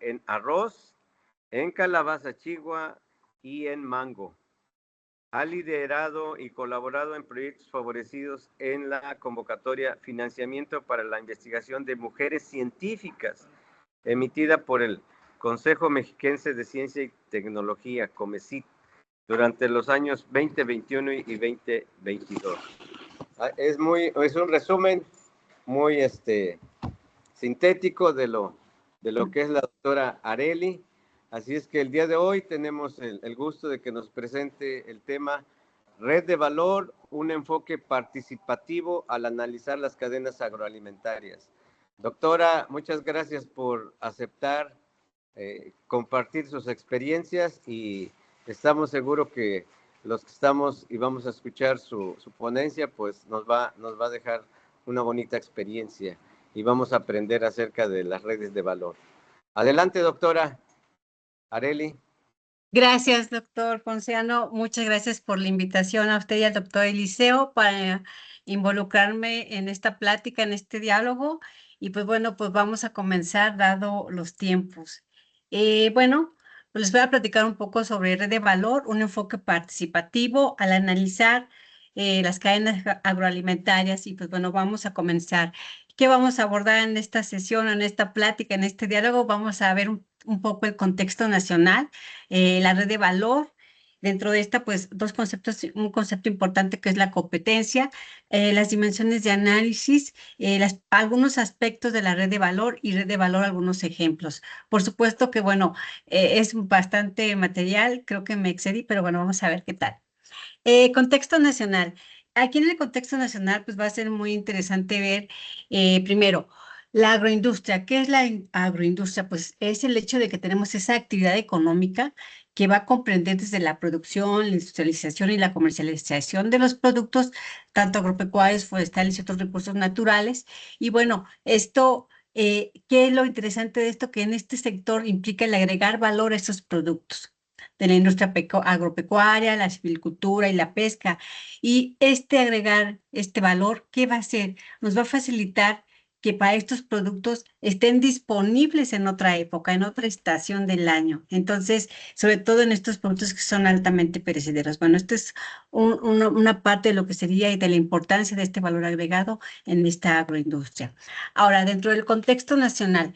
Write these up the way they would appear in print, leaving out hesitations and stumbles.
en arroz, en calabaza chigua y en mango. Ha liderado y colaborado en proyectos favorecidos en la convocatoria Financiamiento para la Investigación de Mujeres Científicas, emitida por el Consejo Mexiquense de Ciencia y Tecnología, COMECIT, durante los años 2021 y 2022. Es un resumen muy sintético de lo que es la doctora Arely. Así es que el día de hoy tenemos el gusto de que nos presente el tema Red de Valor, un enfoque participativo al analizar las cadenas agroalimentarias. Doctora, muchas gracias por aceptar compartir sus experiencias y estamos seguros que los que estamos y vamos a escuchar su ponencia, pues nos va a dejar una bonita experiencia y vamos a aprender acerca de las redes de valor. Adelante, doctora Arely. Gracias, doctor Ponciano. Muchas gracias por la invitación a usted y al doctor Eliseo para involucrarme en esta plática, en este diálogo. Y pues bueno, pues vamos a comenzar dado los tiempos. Bueno, pues les voy a platicar un poco sobre red de valor, un enfoque participativo al analizar las cadenas agroalimentarias. Y pues bueno, vamos a comenzar. ¿Qué vamos a abordar en esta sesión, en esta plática, en este diálogo? Vamos a ver un poco el contexto nacional, la red de valor. Dentro de esta, pues, dos conceptos, un concepto importante que es la competencia, las dimensiones de análisis, algunos aspectos de la red de valor y red de valor, algunos ejemplos. Por supuesto que, bueno, es bastante material, creo que me excedí, pero bueno, vamos a ver qué tal. Contexto nacional. Aquí en el contexto nacional, pues va a ser muy interesante ver, primero, la agroindustria. ¿Qué es la agroindustria? Pues es el hecho de que tenemos esa actividad económica que va a comprender desde la producción, la industrialización y la comercialización de los productos, tanto agropecuarios, forestales y otros recursos naturales. Y bueno, esto, ¿qué es lo interesante de esto? Que en este sector implica el agregar valor a esos productos de la industria agropecuaria, la silvicultura y la pesca. Y agregar este valor, ¿qué va a hacer? Nos va a facilitar que para estos productos estén disponibles en otra época, en otra estación del año. Entonces, sobre todo en estos productos que son altamente perecederos. Bueno, esto es una parte de lo que sería y de la importancia de este valor agregado en esta agroindustria. Ahora, dentro del contexto nacional,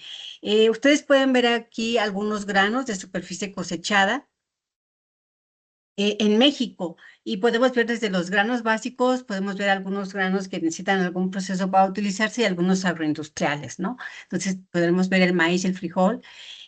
ustedes pueden ver aquí algunos granos de superficie cosechada en México, y podemos ver desde los granos básicos, podemos ver algunos granos que necesitan algún proceso para utilizarse y algunos agroindustriales, ¿no? Entonces podremos ver el maíz, el frijol,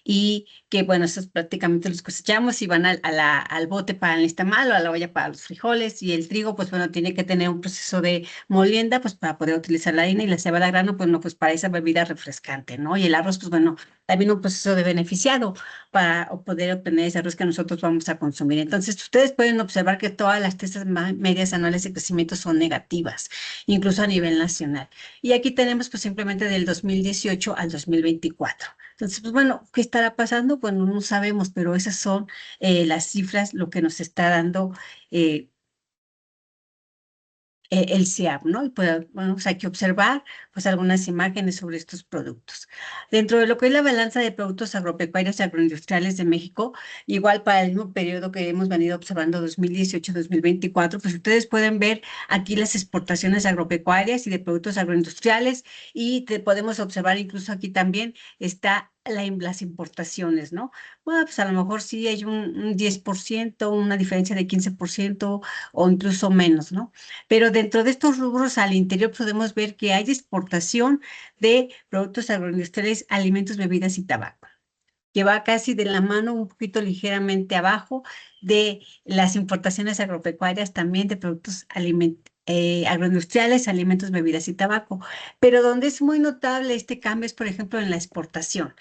y que bueno, estos prácticamente los cosechamos y van al bote para el nixtamal o a la olla para los frijoles, y el trigo, pues bueno, tiene que tener un proceso de molienda, pues para poder utilizar la harina, y la cebada grano, pues no, pues para esa bebida refrescante, ¿no? Y el arroz, pues bueno, también un proceso de beneficiado para poder obtener ese arroz que nosotros vamos a consumir. Entonces, ustedes pueden observar que todas las tasas medias anuales de crecimiento son negativas, incluso a nivel nacional. Y aquí tenemos pues simplemente del 2018 al 2024. Entonces, pues bueno, ¿qué estará pasando? Bueno, no sabemos, pero esas son las cifras, lo que nos está dando el CIAP, ¿no? Y pues, bueno, pues hay que observar pues algunas imágenes sobre estos productos. Dentro de lo que es la balanza de productos agropecuarios y agroindustriales de México, igual para el mismo periodo que hemos venido observando 2018-2024, pues ustedes pueden ver aquí las exportaciones agropecuarias y de productos agroindustriales, y podemos observar incluso aquí también está las importaciones, ¿no? Bueno, pues a lo mejor sí hay un 10%, una diferencia de 15% o incluso menos, ¿no? Pero dentro de estos rubros al interior podemos ver que hay exportación de productos agroindustriales, alimentos, bebidas y tabaco, que va casi de la mano, un poquito ligeramente abajo de las importaciones agropecuarias, también de productos agroindustriales, alimentos, bebidas y tabaco. Pero donde es muy notable este cambio es, por ejemplo, en la exportación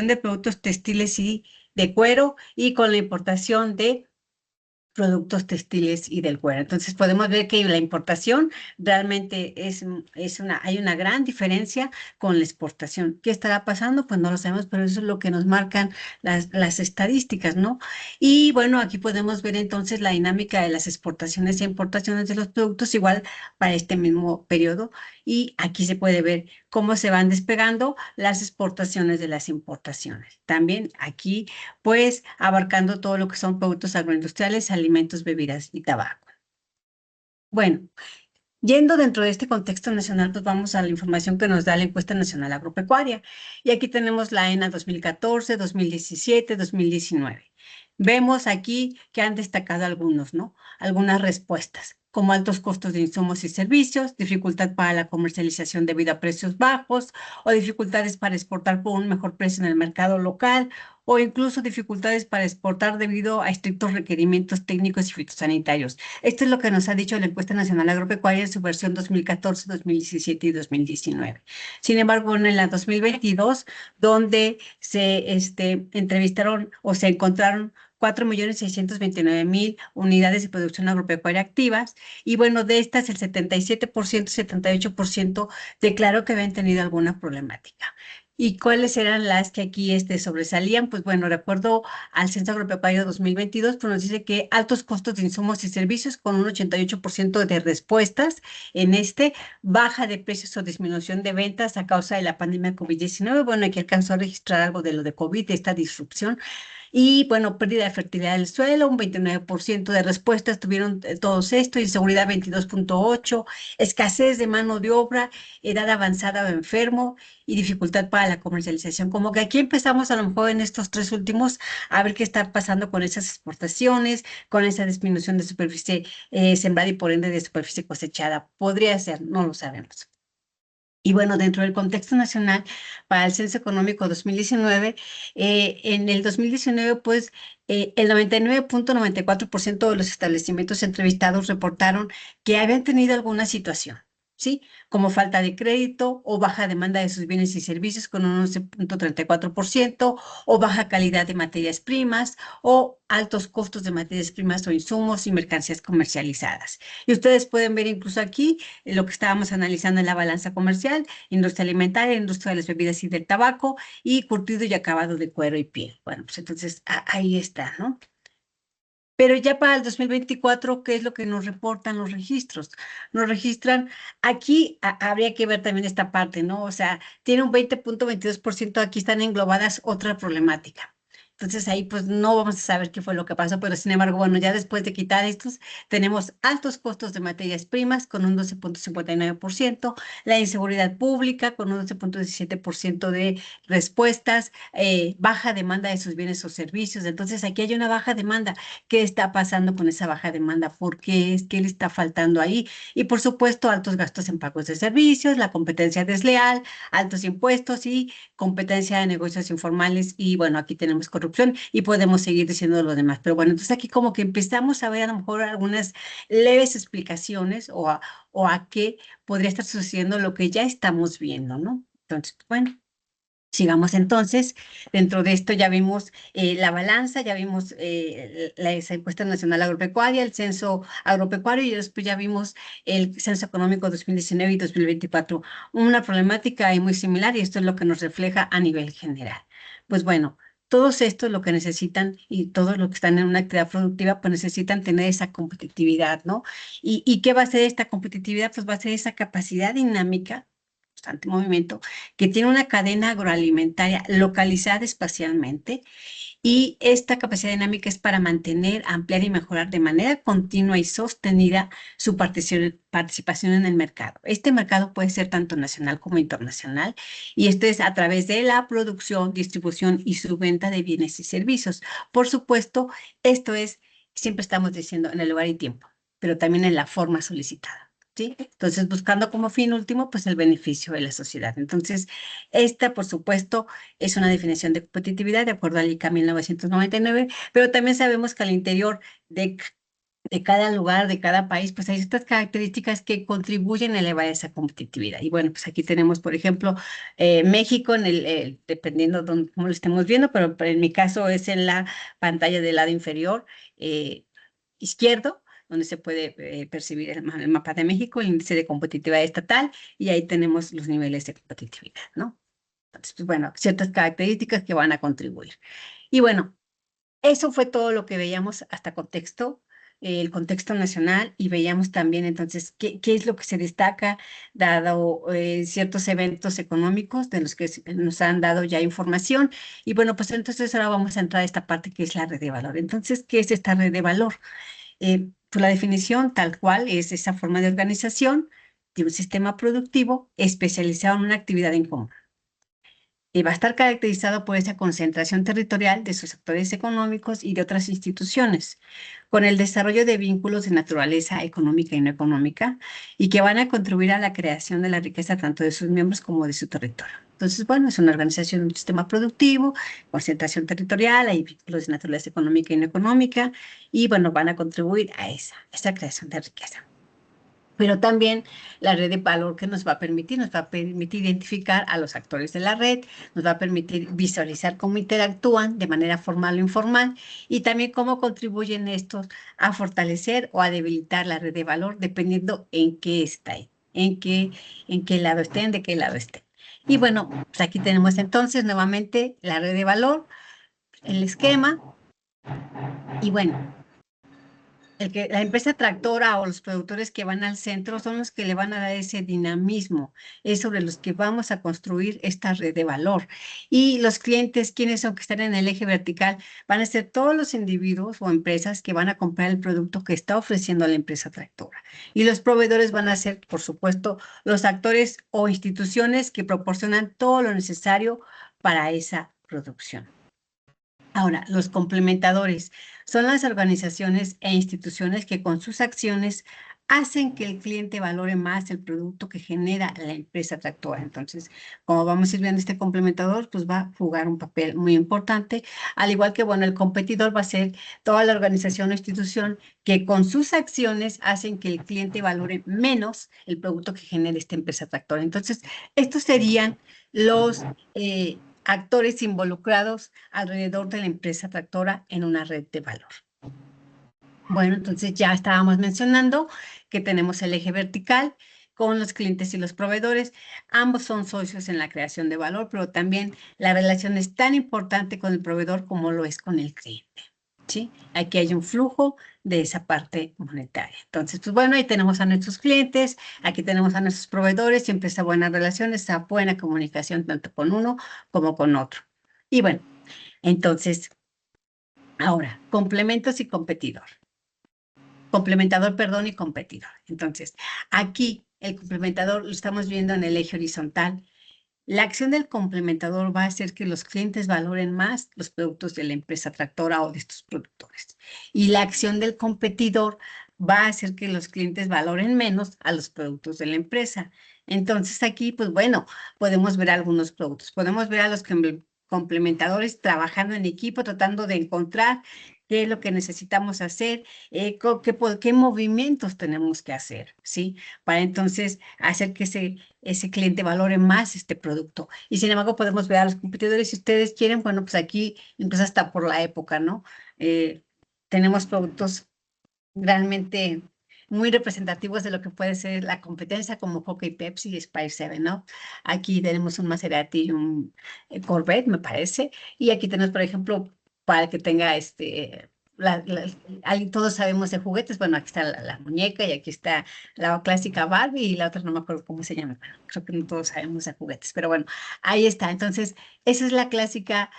de productos textiles y de cuero, y con la importación de productos textiles y del cuero. Entonces podemos ver que la importación realmente hay una gran diferencia con la exportación. ¿Qué estará pasando? Pues no lo sabemos, pero eso es lo que nos marcan las estadísticas, ¿no? Y bueno, aquí podemos ver entonces la dinámica de las exportaciones e importaciones de los productos igual para este mismo periodo, y aquí se puede ver cómo se van despegando las exportaciones de las importaciones. También aquí, pues, abarcando todo lo que son productos agroindustriales, alimentos, bebidas y tabaco. Bueno, yendo dentro de este contexto nacional, pues vamos a la información que nos da la Encuesta Nacional Agropecuaria. Y aquí tenemos la ENA 2014, 2017, 2019. Vemos aquí que han destacado algunos, ¿no? Algunas respuestas, como altos costos de insumos y servicios, dificultad para la comercialización debido a precios bajos, o dificultades para exportar por un mejor precio en el mercado local, o incluso dificultades para exportar debido a estrictos requerimientos técnicos y fitosanitarios. Esto es lo que nos ha dicho la Encuesta Nacional Agropecuaria en su versión 2014, 2017 y 2019. Sin embargo, en la 2022, donde se entrevistaron o se encontraron 4.629.000 unidades de producción agropecuaria activas, y bueno, de estas el 77%, 78% declaró que habían tenido alguna problemática. ¿Y cuáles eran las que aquí sobresalían? Pues bueno, de acuerdo al Censo Agropecuario 2022, pues nos dice que altos costos de insumos y servicios con un 88% de respuestas en baja de precios o disminución de ventas a causa de la pandemia COVID-19. Bueno, aquí alcanzó a registrar algo de lo de COVID, de esta disrupción. Y bueno, pérdida de fertilidad del suelo, un 29% de respuestas tuvieron todos esto, inseguridad 22.8%, escasez de mano de obra, edad avanzada o enfermo y dificultad para la comercialización. Como que aquí empezamos a lo mejor en estos tres últimos a ver qué está pasando con esas exportaciones, con esa disminución de superficie sembrada y por ende de superficie cosechada. Podría ser, no lo sabemos. Y bueno, dentro del contexto nacional, para el Censo Económico 2019, en el 2019, pues, el 99.94% de los establecimientos entrevistados reportaron que habían tenido alguna situación, ¿sí? Como falta de crédito o baja demanda de sus bienes y servicios con un 11.34%, o baja calidad de materias primas, o altos costos de materias primas o insumos y mercancías comercializadas. Y ustedes pueden ver incluso aquí lo que estábamos analizando en la balanza comercial: industria alimentaria, industria de las bebidas y del tabaco, y curtido y acabado de cuero y piel. Bueno, pues entonces ahí está, ¿no? Pero ya para el 2024, ¿qué es lo que nos reportan los registros? Nos registran, aquí habría que ver también esta parte, ¿no? O sea, tiene un 20.22%, aquí están englobadas otra problemática. Entonces ahí pues no vamos a saber qué fue lo que pasó, pero sin embargo, bueno, ya después de quitar estos, tenemos altos costos de materias primas con un 12.59%, la inseguridad pública con un 12.17% de respuestas, baja demanda de sus bienes o servicios. Entonces aquí hay una baja demanda. ¿Qué está pasando con esa baja demanda? ¿Por qué es? ¿Qué le está faltando ahí? Y por supuesto, altos gastos en pagos de servicios, la competencia desleal, altos impuestos y competencia de negocios informales. Y bueno, aquí tenemos corrupción y podemos seguir diciendo lo demás. Pero bueno, entonces aquí como que empezamos a ver a lo mejor algunas leves explicaciones o a qué podría estar sucediendo lo que ya estamos viendo, ¿no? Entonces, bueno. Sigamos entonces, dentro de esto ya vimos la balanza, ya vimos la encuesta nacional agropecuaria, el censo agropecuario, y después ya vimos el censo económico 2019 y 2024. Una problemática ahí muy similar, y esto es lo que nos refleja a nivel general. Pues bueno, todos estos lo que necesitan, y todos los que están en una actividad productiva, pues necesitan tener esa competitividad, ¿no? ¿Y qué va a ser esta competitividad? Pues va a ser esa capacidad dinámica, constante movimiento, que tiene una cadena agroalimentaria localizada espacialmente, y esta capacidad dinámica es para mantener, ampliar y mejorar de manera continua y sostenida su participación en el mercado. Este mercado puede ser tanto nacional como internacional, y esto es a través de la producción, distribución y subventa de bienes y servicios. Por supuesto, esto es, siempre estamos diciendo, en el lugar y tiempo, pero también en la forma solicitada. ¿Sí? Entonces, buscando como fin último, pues el beneficio de la sociedad. Entonces, esta, por supuesto, es una definición de competitividad de acuerdo al ICA 1999, pero también sabemos que al interior de cada lugar, de cada país, pues hay estas características que contribuyen a elevar esa competitividad. Y bueno, pues aquí tenemos, por ejemplo, México, dependiendo de cómo lo estemos viendo, pero en mi caso es en la pantalla del lado inferior izquierdo, donde se puede percibir el mapa de México, el índice de competitividad estatal, y ahí tenemos los niveles de competitividad, ¿no? Entonces, pues, bueno, ciertas características que van a contribuir. Y bueno, eso fue todo lo que veíamos hasta contexto el contexto nacional y veíamos también entonces qué es lo que se destaca dado ciertos eventos económicos de los que nos han dado ya información. Y bueno, pues entonces ahora vamos a entrar a esta parte que es la red de valor. Entonces, ¿qué es esta red de valor? Pues la definición tal cual es esa forma de organización de un sistema productivo especializado en una actividad en común. Y va a estar caracterizado por esa concentración territorial de sus actores económicos y de otras instituciones, con el desarrollo de vínculos de naturaleza económica y no económica, y que van a contribuir a la creación de la riqueza tanto de sus miembros como de su territorio. Entonces, bueno, es una organización de un sistema productivo, concentración territorial, hay vínculos de naturaleza económica y no económica, y bueno, van a contribuir a esa creación de riqueza. Pero también la red de valor que nos va a permitir identificar a los actores de la red, nos va a permitir visualizar cómo interactúan de manera formal o informal y también cómo contribuyen estos a fortalecer o a debilitar la red de valor dependiendo en qué está, en qué lado estén, de qué lado estén. Y bueno, pues aquí tenemos entonces nuevamente la red de valor, el esquema y bueno. La empresa tractora o los productores que van al centro son los que le van a dar ese dinamismo, es sobre los que vamos a construir esta red de valor. Y los clientes, quienes son que están en el eje vertical, van a ser todos los individuos o empresas que van a comprar el producto que está ofreciendo la empresa tractora. Y los proveedores van a ser, por supuesto, los actores o instituciones que proporcionan todo lo necesario para esa producción. Ahora, los complementadores son las organizaciones e instituciones que con sus acciones hacen que el cliente valore más el producto que genera la empresa tractora. Entonces, como vamos a ir viendo este complementador, pues va a jugar un papel muy importante, al igual que, bueno, el competidor va a ser toda la organización o institución que con sus acciones hacen que el cliente valore menos el producto que genera esta empresa tractora. Entonces, estos serían los actores involucrados alrededor de la empresa tractora en una red de valor. Bueno, entonces ya estábamos mencionando que tenemos el eje vertical con los clientes y los proveedores. Ambos son socios en la creación de valor, pero también la relación es tan importante con el proveedor como lo es con el cliente. ¿Sí? Aquí hay un flujo de esa parte monetaria. Entonces, pues bueno, ahí tenemos a nuestros clientes, aquí tenemos a nuestros proveedores, siempre esa buena relación, esa buena comunicación tanto con uno como con otro. Y bueno, entonces, ahora, complementos y competidor. Complementador, perdón, y competidor. Entonces, aquí el complementador lo estamos viendo en el eje horizontal. La acción del complementador va a hacer que los clientes valoren más los productos de la empresa tractora o de estos productores. Y la acción del competidor va a hacer que los clientes valoren menos a los productos de la empresa. Entonces aquí, pues bueno, podemos ver algunos productos. Podemos ver a los complementadores trabajando en equipo, tratando de encontrar qué es lo que necesitamos hacer, qué movimientos tenemos que hacer, ¿sí? Para entonces hacer que ese cliente valore más este producto. Y sin embargo, podemos ver a los competidores, si ustedes quieren, bueno, pues aquí incluso hasta por la época, ¿no? Tenemos productos realmente muy representativos de lo que puede ser la competencia como Coca y Pepsi y Sprite 7, ¿no? Aquí tenemos un Maserati y un Corvette, me parece, y aquí tenemos, por ejemplo, para el que tenga todos sabemos de juguetes, bueno, aquí está la muñeca y aquí está la clásica Barbie y la otra no me acuerdo cómo se llama, bueno, creo que no todos sabemos de juguetes, pero bueno, ahí está. Entonces, esa es la clásica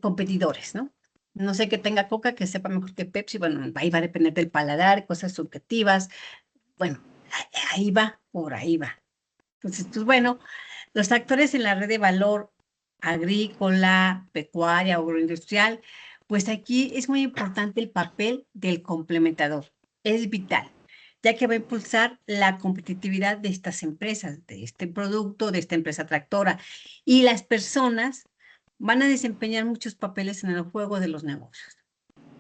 competidores, ¿no? No sé que tenga Coca, que sepa mejor que Pepsi, bueno, ahí va a depender del paladar, cosas subjetivas, bueno, ahí va, por ahí va. Entonces, pues bueno, los actores en la red de valor agrícola, pecuaria, agroindustrial, pues aquí es muy importante el papel del complementador. Es vital, ya que va a impulsar la competitividad de estas empresas, de este producto, de esta empresa tractora. Y las personas van a desempeñar muchos papeles en el juego de los negocios.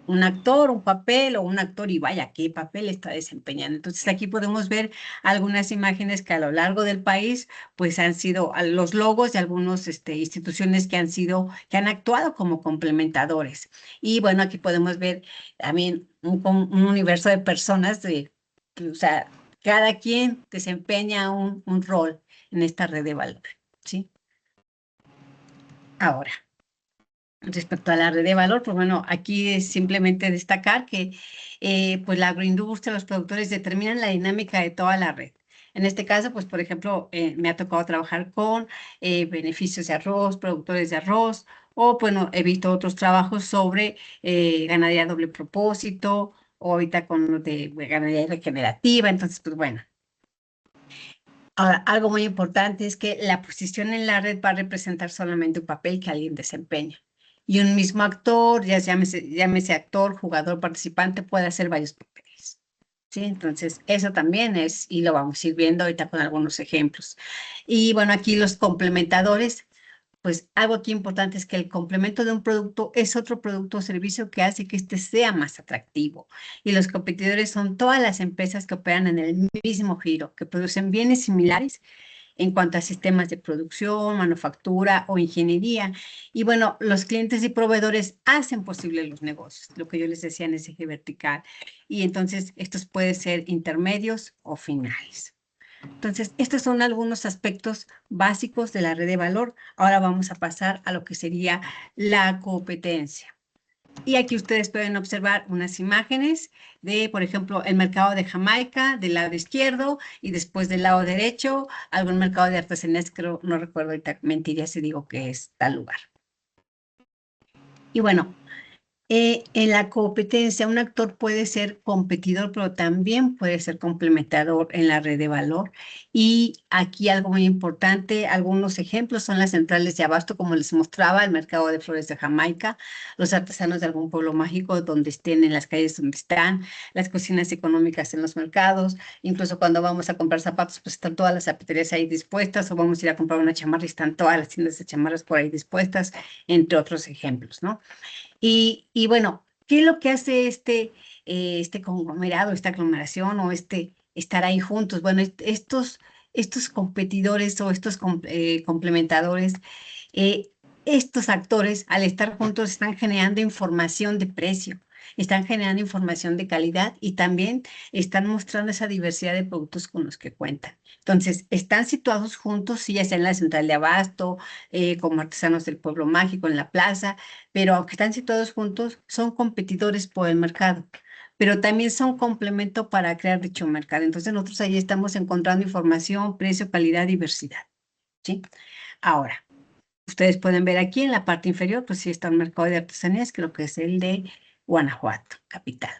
Un actor, un papel o un actor y vaya, qué papel está desempeñando. Entonces aquí podemos ver algunas imágenes que a lo largo del país pues han sido los logos de algunas instituciones que han actuado como complementadores. Y bueno, aquí podemos ver también un universo de personas o sea, cada quien desempeña un rol en esta red de valor, ¿sí? Ahora, Respecto a la red de valor, pues bueno, aquí es simplemente destacar que pues la agroindustria, los productores determinan la dinámica de toda la red. En este caso, pues por ejemplo, me ha tocado trabajar con beneficios de arroz, productores de arroz, o bueno, he visto otros trabajos sobre ganadería a doble propósito, o ahorita con lo de ganadería regenerativa, entonces pues bueno. Ahora, algo muy importante es que la posición en la red va a representar solamente un papel que alguien desempeña. Y un mismo actor, ya llámese actor, jugador, participante, puede hacer varios papeles. ¿Sí? Entonces, eso también es, y lo vamos a ir viendo ahorita con algunos ejemplos. Y bueno, aquí los complementadores, pues algo aquí importante es que el complemento de un producto es otro producto o servicio que hace que éste sea más atractivo. Y los competidores son todas las empresas que operan en el mismo giro, que producen bienes similares en cuanto a sistemas de producción, manufactura o ingeniería. Y bueno, los clientes y proveedores hacen posible los negocios, lo que yo les decía en ese eje vertical. Y entonces estos pueden ser intermedios o finales. Entonces, estos son algunos aspectos básicos de la red de valor. Ahora vamos a pasar a lo que sería la competencia. Y aquí ustedes pueden observar unas imágenes de, por ejemplo, el mercado de Jamaica del lado izquierdo y después del lado derecho, algún mercado de artesanías, creo, no recuerdo ahorita, mentiría si digo que es tal lugar. Y bueno, en la competencia, un actor puede ser competidor, pero también puede ser complementador en la red de valor. Y aquí algo muy importante, algunos ejemplos son las centrales de abasto, como les mostraba, el mercado de flores de Jamaica, los artesanos de algún pueblo mágico donde estén, en las calles donde están, las cocinas económicas en los mercados, incluso cuando vamos a comprar zapatos, pues están todas las zapaterías ahí dispuestas, o vamos a ir a comprar una chamarra y están todas las tiendas de chamarras por ahí dispuestas, entre otros ejemplos, ¿no? Y bueno, ¿qué es lo que hace este conglomerado, esta aglomeración o estar ahí juntos? Bueno, estos competidores o estos complementadores, eh, estos actores, al estar juntos, están generando información de precio, están generando información de calidad y también están mostrando esa diversidad de productos con los que cuentan. Entonces, están situados juntos, sí, ya sea en la central de abasto, como artesanos del pueblo mágico, en la plaza, pero aunque están situados juntos, son competidores por el mercado, pero también son complemento para crear dicho mercado. Entonces, nosotros ahí estamos encontrando información, precio, calidad, diversidad, ¿sí? Ahora, ustedes pueden ver aquí en la parte inferior, pues sí está el mercado de artesanías, creo que es el de Guanajuato, capital.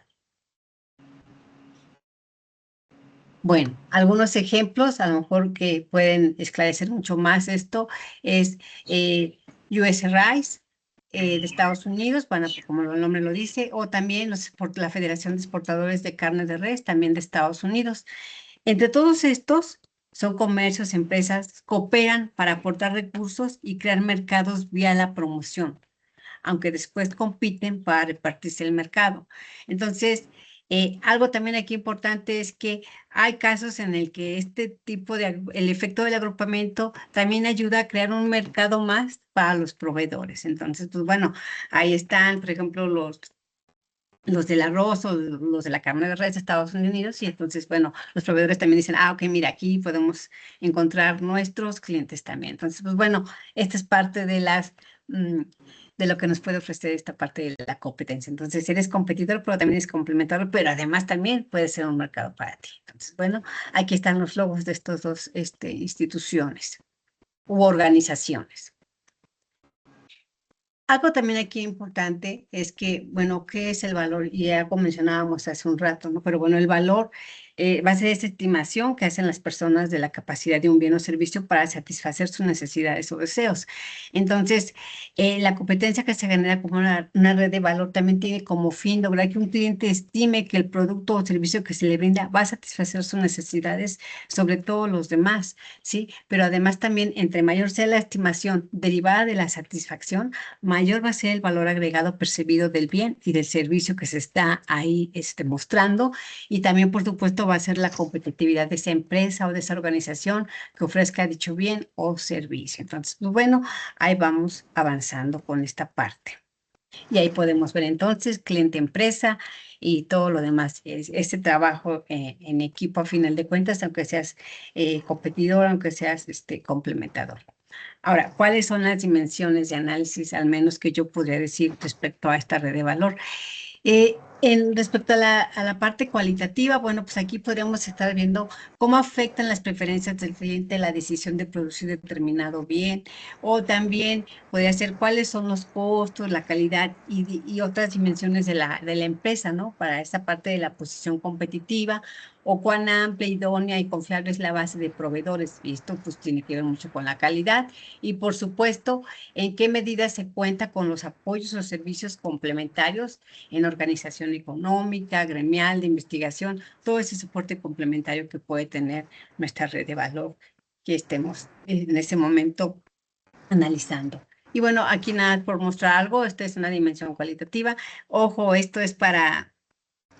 Bueno, algunos ejemplos, a lo mejor que pueden esclarecer mucho más esto, es US Rice de Estados Unidos, bueno, como el nombre lo dice, o también la Federación de Exportadores de Carne de Res, también de Estados Unidos. Entre todos estos, son comercios, empresas, cooperan para aportar recursos y crear mercados vía la promoción, aunque después compiten para repartirse el mercado. Entonces, algo también aquí importante es que hay casos en el que este tipo el efecto del agrupamiento también ayuda a crear un mercado más para los proveedores. Entonces, pues bueno, ahí están, por ejemplo, los del arroz o los de la carne de res de Estados Unidos, y entonces, bueno, los proveedores también dicen, ok, mira, aquí podemos encontrar nuestros clientes también. Entonces, pues bueno, esta es parte de lo que nos puede ofrecer esta parte de la competencia. Entonces, eres competidor, pero también es complementario, pero además también puede ser un mercado para ti. Entonces, bueno, aquí están los logos de estas dos instituciones u organizaciones. Algo también aquí importante es que, bueno, ¿qué es el valor? Y ya como mencionábamos hace un rato, ¿no? Pero bueno, el valor va a ser esa estimación que hacen las personas de la capacidad de un bien o servicio para satisfacer sus necesidades o deseos. Entonces, la competencia que se genera como una red de valor también tiene como fin lograr que un cliente estime que el producto o servicio que se le brinda va a satisfacer sus necesidades sobre todos los demás, ¿sí? Pero además también, entre mayor sea la estimación derivada de la satisfacción, mayor va a ser el valor agregado percibido del bien y del servicio que se está ahí mostrando, y también, por supuesto, va a ser la competitividad de esa empresa o de esa organización que ofrezca dicho bien o servicio. Entonces, pues bueno, ahí vamos avanzando con esta parte. Y ahí podemos ver entonces cliente-empresa y todo lo demás. Este trabajo en equipo a final de cuentas, aunque seas competidor, aunque seas complementador. Ahora, ¿cuáles son las dimensiones de análisis, al menos que yo podría decir respecto a esta red de valor? Respecto a la parte cualitativa, bueno, pues aquí podríamos estar viendo cómo afectan las preferencias del cliente la decisión de producir determinado bien, o también podría ser cuáles son los costos, la calidad y otras dimensiones de la empresa, ¿no? Para esa parte de la posición competitiva, o cuán amplia, idónea y confiable es la base de proveedores. Y esto pues tiene que ver mucho con la calidad y, por supuesto, en qué medida se cuenta con los apoyos o servicios complementarios en organización económica, gremial, de investigación, todo ese soporte complementario que puede tener nuestra red de valor que estemos en ese momento analizando. Y bueno, aquí nada por mostrar algo, esta es una dimensión cualitativa. Ojo, esto es para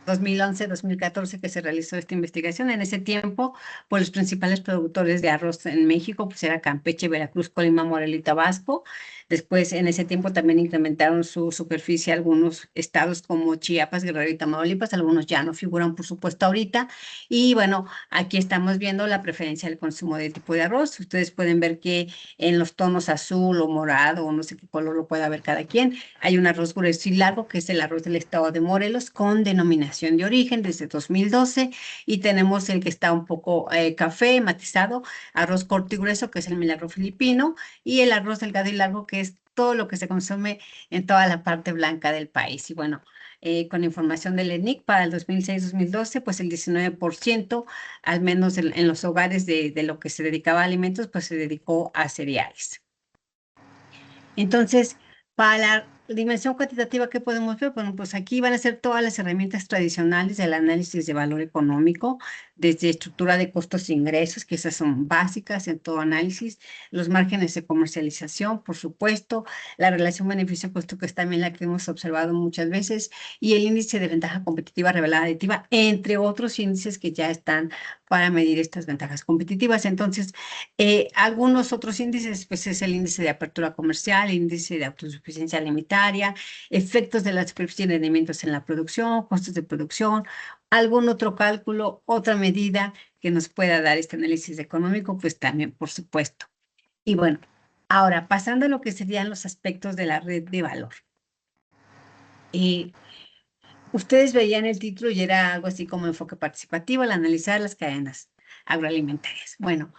2011-2014 que se realizó esta investigación. En ese tiempo, pues los principales productores de arroz en México, pues era Campeche, Veracruz, Colima, Morelos y Tabasco. Después, en ese tiempo también incrementaron su superficie algunos estados como Chiapas, Guerrero y Tamaulipas. Algunos ya no figuran, por supuesto, ahorita. Y bueno, aquí estamos viendo la preferencia del consumo de tipo de arroz. Ustedes pueden ver que en los tonos azul o morado o no sé qué color lo pueda ver cada quien, hay un arroz grueso y largo, que es el arroz del estado de Morelos, con denominación de origen desde 2012, y tenemos el que está un poco café, matizado, arroz corto y grueso, que es el milagro filipino, y el arroz delgado y largo, que es todo lo que se consume en toda la parte blanca del país. Y bueno, con información del ENIC para el 2006-2012, pues el 19%, al menos en los hogares de lo que se dedicaba a alimentos, pues se dedicó a cereales. Entonces, para la dimensión cuantitativa, ¿qué podemos ver? Bueno, pues aquí van a ser todas las herramientas tradicionales del análisis de valor económico, desde estructura de costos e ingresos, que esas son básicas en todo análisis, los márgenes de comercialización, por supuesto, la relación beneficio-costo, que es también la que hemos observado muchas veces, y el índice de ventaja competitiva revelada aditiva, entre otros índices que ya están para medir estas ventajas competitivas. Entonces, algunos otros índices, pues es el índice de apertura comercial, el índice de autosuficiencia alimentaria, efectos de la superficie de alimentos en la producción, costos de producción, algún otro cálculo, otra medida que nos pueda dar este análisis económico, pues también, por supuesto. Y bueno, ahora pasando a lo que serían los aspectos de la red de valor. Ustedes veían el título y era algo así como enfoque participativo al analizar las cadenas agroalimentarias. Bueno,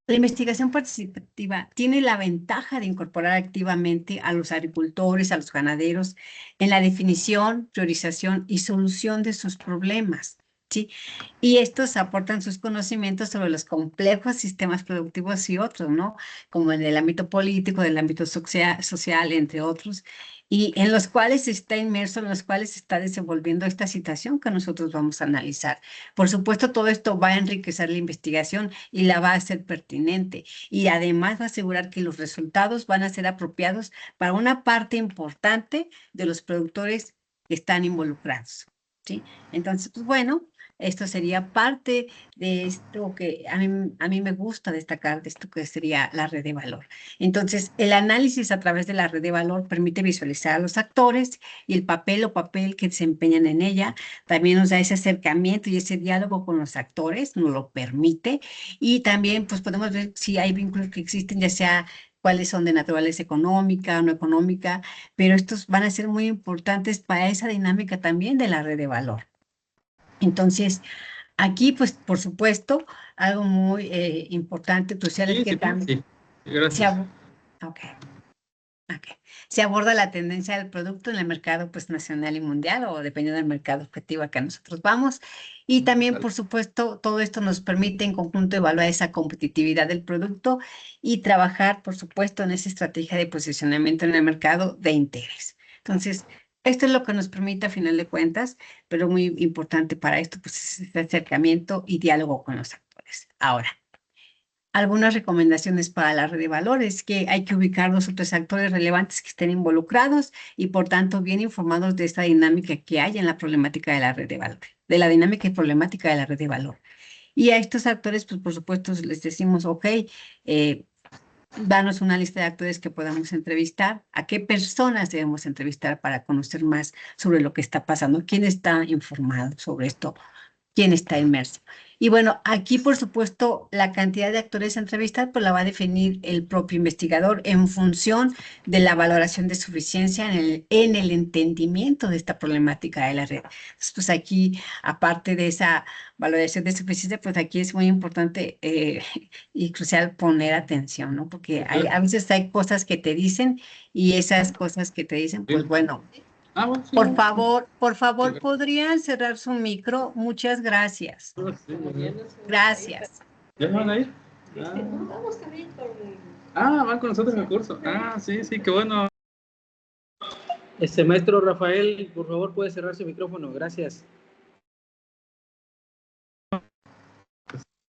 la investigación participativa tiene la ventaja de incorporar activamente a los agricultores, a los ganaderos, en la definición, priorización y solución de sus problemas, ¿sí? Y estos aportan sus conocimientos sobre los complejos sistemas productivos y otros, ¿no? Como en el ámbito político, del ámbito social, entre otros, y en los cuales está inmerso, en los cuales se está desenvolviendo esta situación que nosotros vamos a analizar. Por supuesto, todo esto va a enriquecer la investigación y la va a hacer pertinente, y además va a asegurar que los resultados van a ser apropiados para una parte importante de los productores que están involucrados, ¿sí? Entonces, pues bueno, esto sería parte de esto que a mí me gusta destacar, de esto que sería la red de valor. Entonces, el análisis a través de la red de valor permite visualizar a los actores y el papel que desempeñan en ella. También nos da ese acercamiento y ese diálogo con los actores, nos lo permite. Y también pues podemos ver si hay vínculos que existen, ya sea cuáles son de naturaleza económica o no económica, pero estos van a ser muy importantes para esa dinámica también de la red de valor. Entonces, aquí pues por supuesto, algo muy importante, crucial es que también Gracias. okay. Okay. Se aborda la tendencia del producto en el mercado pues, nacional y mundial, o dependiendo del mercado objetivo al que nosotros vamos. Y también, por supuesto, todo esto nos permite en conjunto evaluar esa competitividad del producto y trabajar, por supuesto, en esa estrategia de posicionamiento en el mercado de interés. Entonces, esto es lo que nos permite a final de cuentas, pero muy importante para esto, pues es este acercamiento y diálogo con los actores. Ahora, algunas recomendaciones para la red de valores, que hay que ubicar los otros actores relevantes que estén involucrados y por tanto bien informados de esta dinámica que hay en la problemática de la red de valor, de la dinámica y problemática de la red de valor. Y a estos actores, pues por supuesto, les decimos, ok, danos una lista de actores que podamos entrevistar, a qué personas debemos entrevistar para conocer más sobre lo que está pasando, quién está informado sobre esto, quién está inmerso. Y bueno, aquí por supuesto la cantidad de actores a entrevistar pues la va a definir el propio investigador en función de la valoración de suficiencia en el entendimiento de esta problemática de la red. Entonces, pues aquí, aparte de esa valoración de suficiencia, pues aquí es muy importante y crucial poner atención, ¿no? Porque a veces hay cosas que te dicen y esas cosas que te dicen, pues bueno. Bueno, sí, Por favor, ¿podrían cerrar su micro? Muchas gracias. Gracias. ¿Ya van a ir? Van con nosotros en el curso. Sí, sí, qué bueno. Maestro Rafael, por favor, puede cerrar su micrófono. Gracias.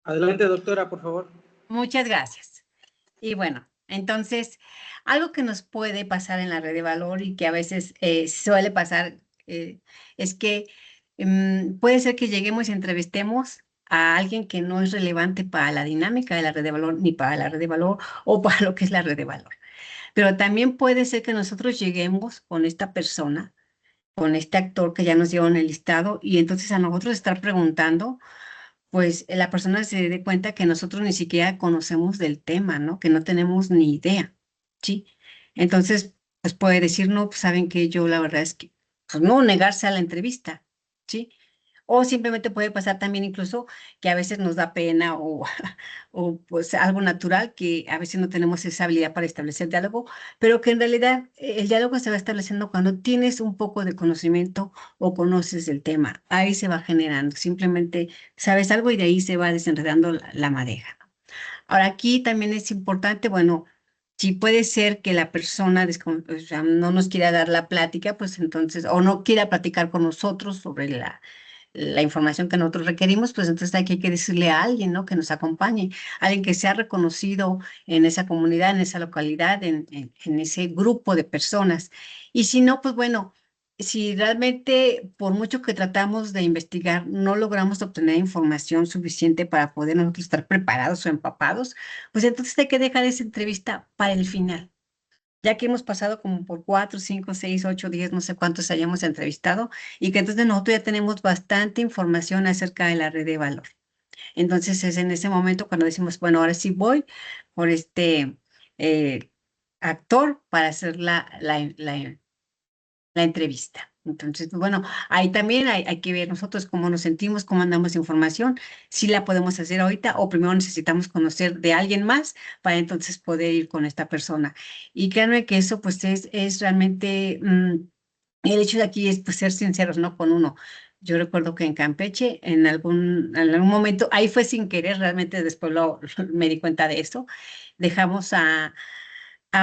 Adelante, doctora, por favor. Muchas gracias. Y bueno, entonces, algo que nos puede pasar en la red de valor y que a veces suele pasar es que puede ser que lleguemos y entrevistemos a alguien que no es relevante para la dinámica de la red de valor, ni para la red de valor o para lo que es la red de valor. Pero también puede ser que nosotros lleguemos con esta persona, con este actor que ya nos dio en el listado, y entonces a nosotros estar preguntando, pues la persona se dé cuenta que nosotros ni siquiera conocemos del tema, ¿no? Que no tenemos ni idea, ¿sí? Entonces, pues puede decir, no, pues saben que yo la verdad es que, pues no, negarse a la entrevista, ¿sí? O simplemente puede pasar también incluso que a veces nos da pena o pues algo natural, que a veces no tenemos esa habilidad para establecer diálogo, pero que en realidad el diálogo se va estableciendo cuando tienes un poco de conocimiento o conoces el tema. Ahí se va generando, simplemente sabes algo y de ahí se va desenredando la madeja, ¿no? Ahora aquí también es importante, bueno, si puede ser que la persona o sea, no nos quiera dar la plática, pues entonces, o no quiera platicar con nosotros sobre la información que nosotros requerimos, pues entonces aquí hay que decirle a alguien, ¿no? Que nos acompañe, alguien que sea reconocido en esa comunidad, en esa localidad, en ese grupo de personas. Y si no, pues bueno, si realmente por mucho que tratamos de investigar, no logramos obtener información suficiente para poder nosotros estar preparados o empapados, pues entonces hay que dejar esa entrevista para el final, ya que hemos pasado como por 4, 5, 6, 8, 10, no sé cuántos hayamos entrevistado, y que entonces nosotros ya tenemos bastante información acerca de la red de valor. Entonces es en ese momento cuando decimos, bueno, ahora sí voy por este eh, actor para hacer la entrevista. Entonces, bueno, ahí también hay que ver nosotros cómo nos sentimos, cómo andamos de información, si la podemos hacer ahorita o primero necesitamos conocer de alguien más para entonces poder ir con esta persona. Y créanme que eso pues es realmente, el hecho de aquí es pues ser sinceros, ¿no? Con uno. Yo recuerdo que en Campeche, en algún momento, ahí fue sin querer, realmente después me di cuenta de eso, dejamos a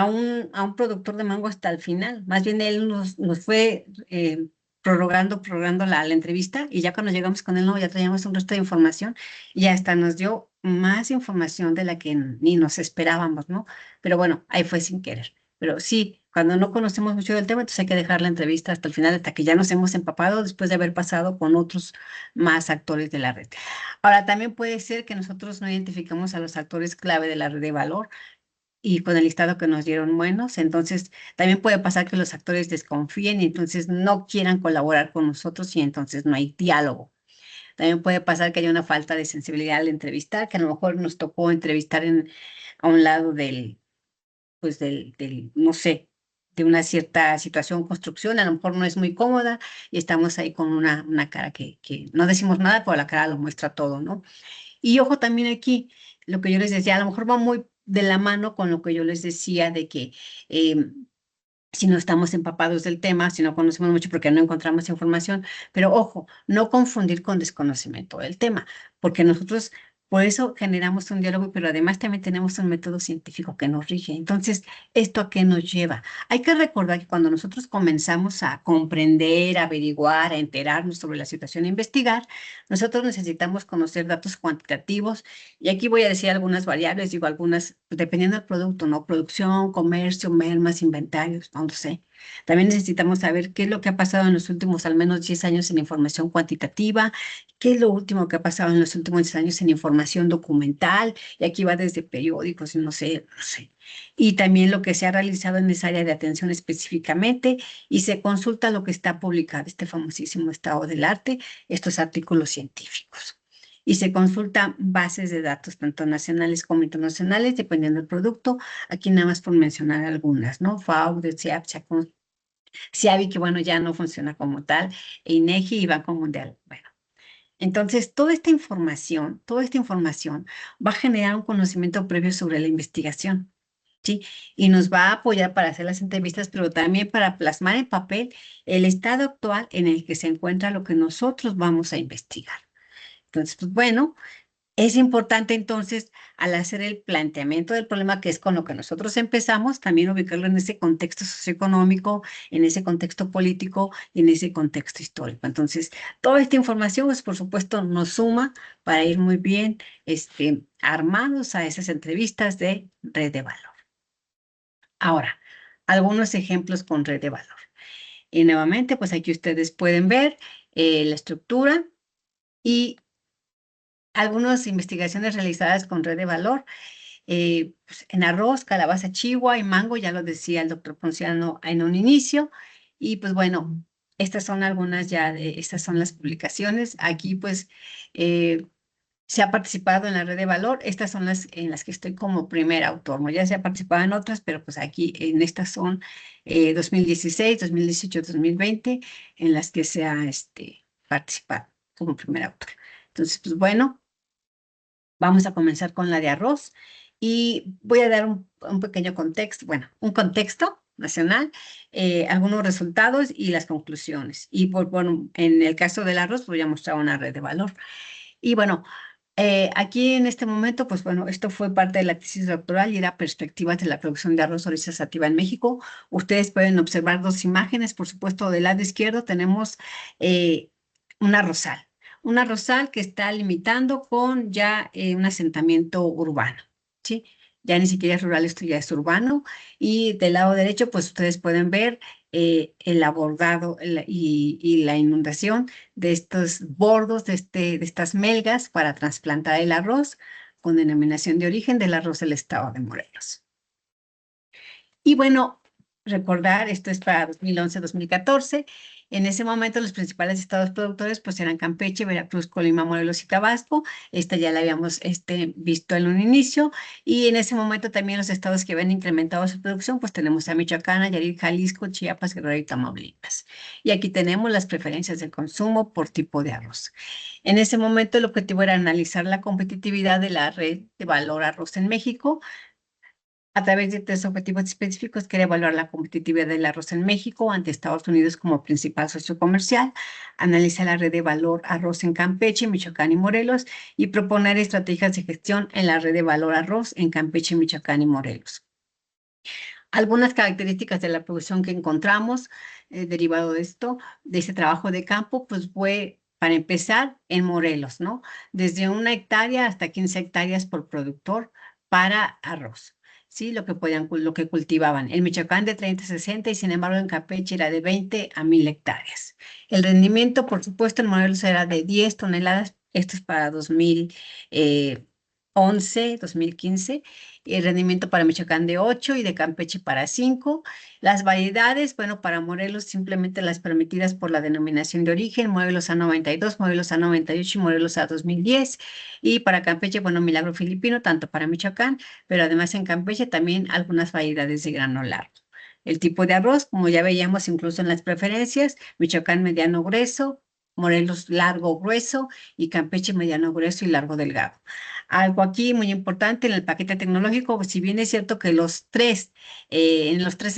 un productor de mango hasta el final. Más bien él nos fue prorrogando la entrevista, y ya cuando llegamos con él, no, ya traíamos un resto de información y hasta nos dio más información de la que ni nos esperábamos, ¿no? Pero bueno, ahí fue sin querer. Pero sí, cuando no conocemos mucho del tema, entonces hay que dejar la entrevista hasta el final, hasta que ya nos hemos empapado después de haber pasado con otros más actores de la red. Ahora, también puede ser que nosotros no identificamos a los actores clave de la red de valor, y con el listado que nos dieron buenos, entonces también puede pasar que los actores desconfíen y entonces no quieran colaborar con nosotros y entonces no hay diálogo. También puede pasar que haya una falta de sensibilidad al entrevistar, que a lo mejor nos tocó entrevistar a un lado pues no sé, de una cierta situación, construcción, a lo mejor no es muy cómoda y estamos ahí con una cara que no decimos nada, pero la cara lo muestra todo, ¿no? Y ojo también aquí, lo que yo les decía, a lo mejor va muy de la mano con lo que yo les decía de que eh, si no estamos empapados del tema, si no conocemos mucho porque no encontramos información, pero ojo, no confundir con desconocimiento del tema, porque nosotros por eso generamos un diálogo, pero además también tenemos un método científico que nos rige. Entonces, ¿esto a qué nos lleva? Hay que recordar que cuando nosotros comenzamos a comprender, a averiguar, a enterarnos sobre la situación, a investigar, nosotros necesitamos conocer datos cuantitativos, y aquí voy a decir algunas variables, digo algunas, dependiendo del producto, ¿no? Producción, comercio, mermas, inventarios, no lo sé. También necesitamos saber qué es lo que ha pasado en los últimos al menos 10 años en información cuantitativa, qué es lo último que ha pasado en los últimos 10 años en información documental, y aquí va desde periódicos, no sé, no sé. Y también lo que se ha realizado en esa área de atención específicamente, y se consulta lo que está publicado, este famosísimo estado del arte, estos artículos científicos. y se consultan bases de datos, tanto nacionales como internacionales, dependiendo del producto. Aquí nada más por mencionar algunas, ¿no? FAO, CIAB, CIABI, que bueno, ya no funciona como tal, INEGI y Banco Mundial. Bueno, entonces toda esta información va a generar un conocimiento previo sobre la investigación, ¿sí? Y nos va a apoyar para hacer las entrevistas, pero también para plasmar en papel el estado actual en el que se encuentra lo que nosotros vamos a investigar. Entonces, pues bueno, es importante entonces, al hacer el planteamiento del problema, que es con lo que nosotros empezamos, también ubicarlo en ese contexto socioeconómico, en ese contexto político y en ese contexto histórico. Entonces, toda esta información, pues, por supuesto, nos suma para ir muy bien armados a esas entrevistas de red de valor. Ahora, algunos ejemplos con red de valor. Y nuevamente, pues aquí ustedes pueden ver la estructura y algunas investigaciones realizadas con red de valor. Pues, en arroz, calabaza, chihuahua y mango, ya lo decía el doctor Ponciano en un inicio. Y pues bueno, estas son algunas estas son las publicaciones. Aquí pues se ha participado en la red de valor. Estas son las en las que estoy como primer autor, ¿no? Ya se ha participado en otras, pero pues aquí en estas son 2016, 2018, 2020, en las que se ha participado como primer autor. Entonces, pues bueno, vamos a comenzar con la de arroz y voy a dar un pequeño contexto, bueno, un contexto nacional, algunos resultados y las conclusiones. Y bueno, en el caso del arroz voy a mostrar una red de valor. Y bueno, aquí en este momento, pues bueno, esto fue parte de la tesis doctoral y era perspectivas de la producción de arroz oriza sativa en México. Ustedes pueden observar dos imágenes, por supuesto, del lado izquierdo tenemos un arrozal que está limitando con ya un asentamiento urbano, ¿sí? Ya ni siquiera es rural, esto ya es urbano. Y del lado derecho, pues ustedes pueden ver el abordado y la inundación de estos bordos, de estas melgas para trasplantar el arroz con denominación de origen del arroz del estado de Morelos. Y bueno, recordar, esto es para 2011-2014. En ese momento los principales estados productores pues eran Campeche, Veracruz, Colima, Morelos y Tabasco. Esta ya la habíamos visto en un inicio. Y en ese momento también los estados que habían incrementado su producción, pues tenemos a Michoacán, Nayarit, Jalisco, Chiapas, Guerrero y Tamaulipas. Y aquí tenemos las preferencias de consumo por tipo de arroz. En ese momento el objetivo era analizar la competitividad de la red de valor arroz en México, a través de tres objetivos específicos, quiere evaluar la competitividad del arroz en México ante Estados Unidos como principal socio comercial, analizar la red de valor arroz en Campeche, Michoacán y Morelos y proponer estrategias de gestión en la red de valor arroz en Campeche, Michoacán y Morelos. Algunas características de la producción que encontramos derivado de esto, de este trabajo de campo, pues fue, para empezar, en Morelos, ¿no? Desde 1 hectárea hasta 15 hectáreas por productor para arroz. Sí, lo que cultivaban. En Michoacán de 30 a 60 y sin embargo en Campeche era de 20 a 1000 hectáreas. El rendimiento, por supuesto, en Morelos era de 10 toneladas. Esto es para 2011, 2015. El rendimiento para Michoacán de 8 y de Campeche para 5. Las variedades, bueno, para Morelos simplemente las permitidas por la denominación de origen, Morelos A92, Morelos A98 y Morelos A2010. Y para Campeche, bueno, Milagro Filipino, tanto para Michoacán, pero además en Campeche también algunas variedades de grano largo. El tipo de arroz, como ya veíamos incluso en las preferencias, Michoacán mediano grueso, Morelos largo grueso y Campeche mediano grueso y largo delgado. Algo aquí muy importante en el paquete tecnológico, si bien es cierto que en los tres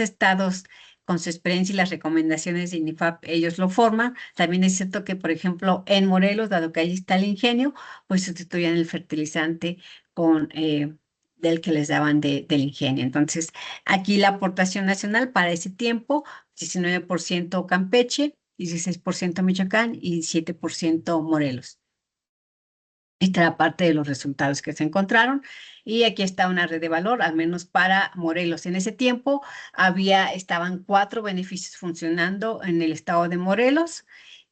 estados con su experiencia y las recomendaciones de INIFAP, ellos lo forman. También es cierto que, por ejemplo, en Morelos, dado que allí está el ingenio, pues sustituían el fertilizante del que les daban del ingenio. Entonces, aquí la aportación nacional para ese tiempo, 19% Campeche, 16% Michoacán y 7% Morelos. Esta era parte de los resultados que se encontraron. Y aquí está una red de valor, al menos para Morelos. En ese tiempo estaban 4 beneficios funcionando en el estado de Morelos,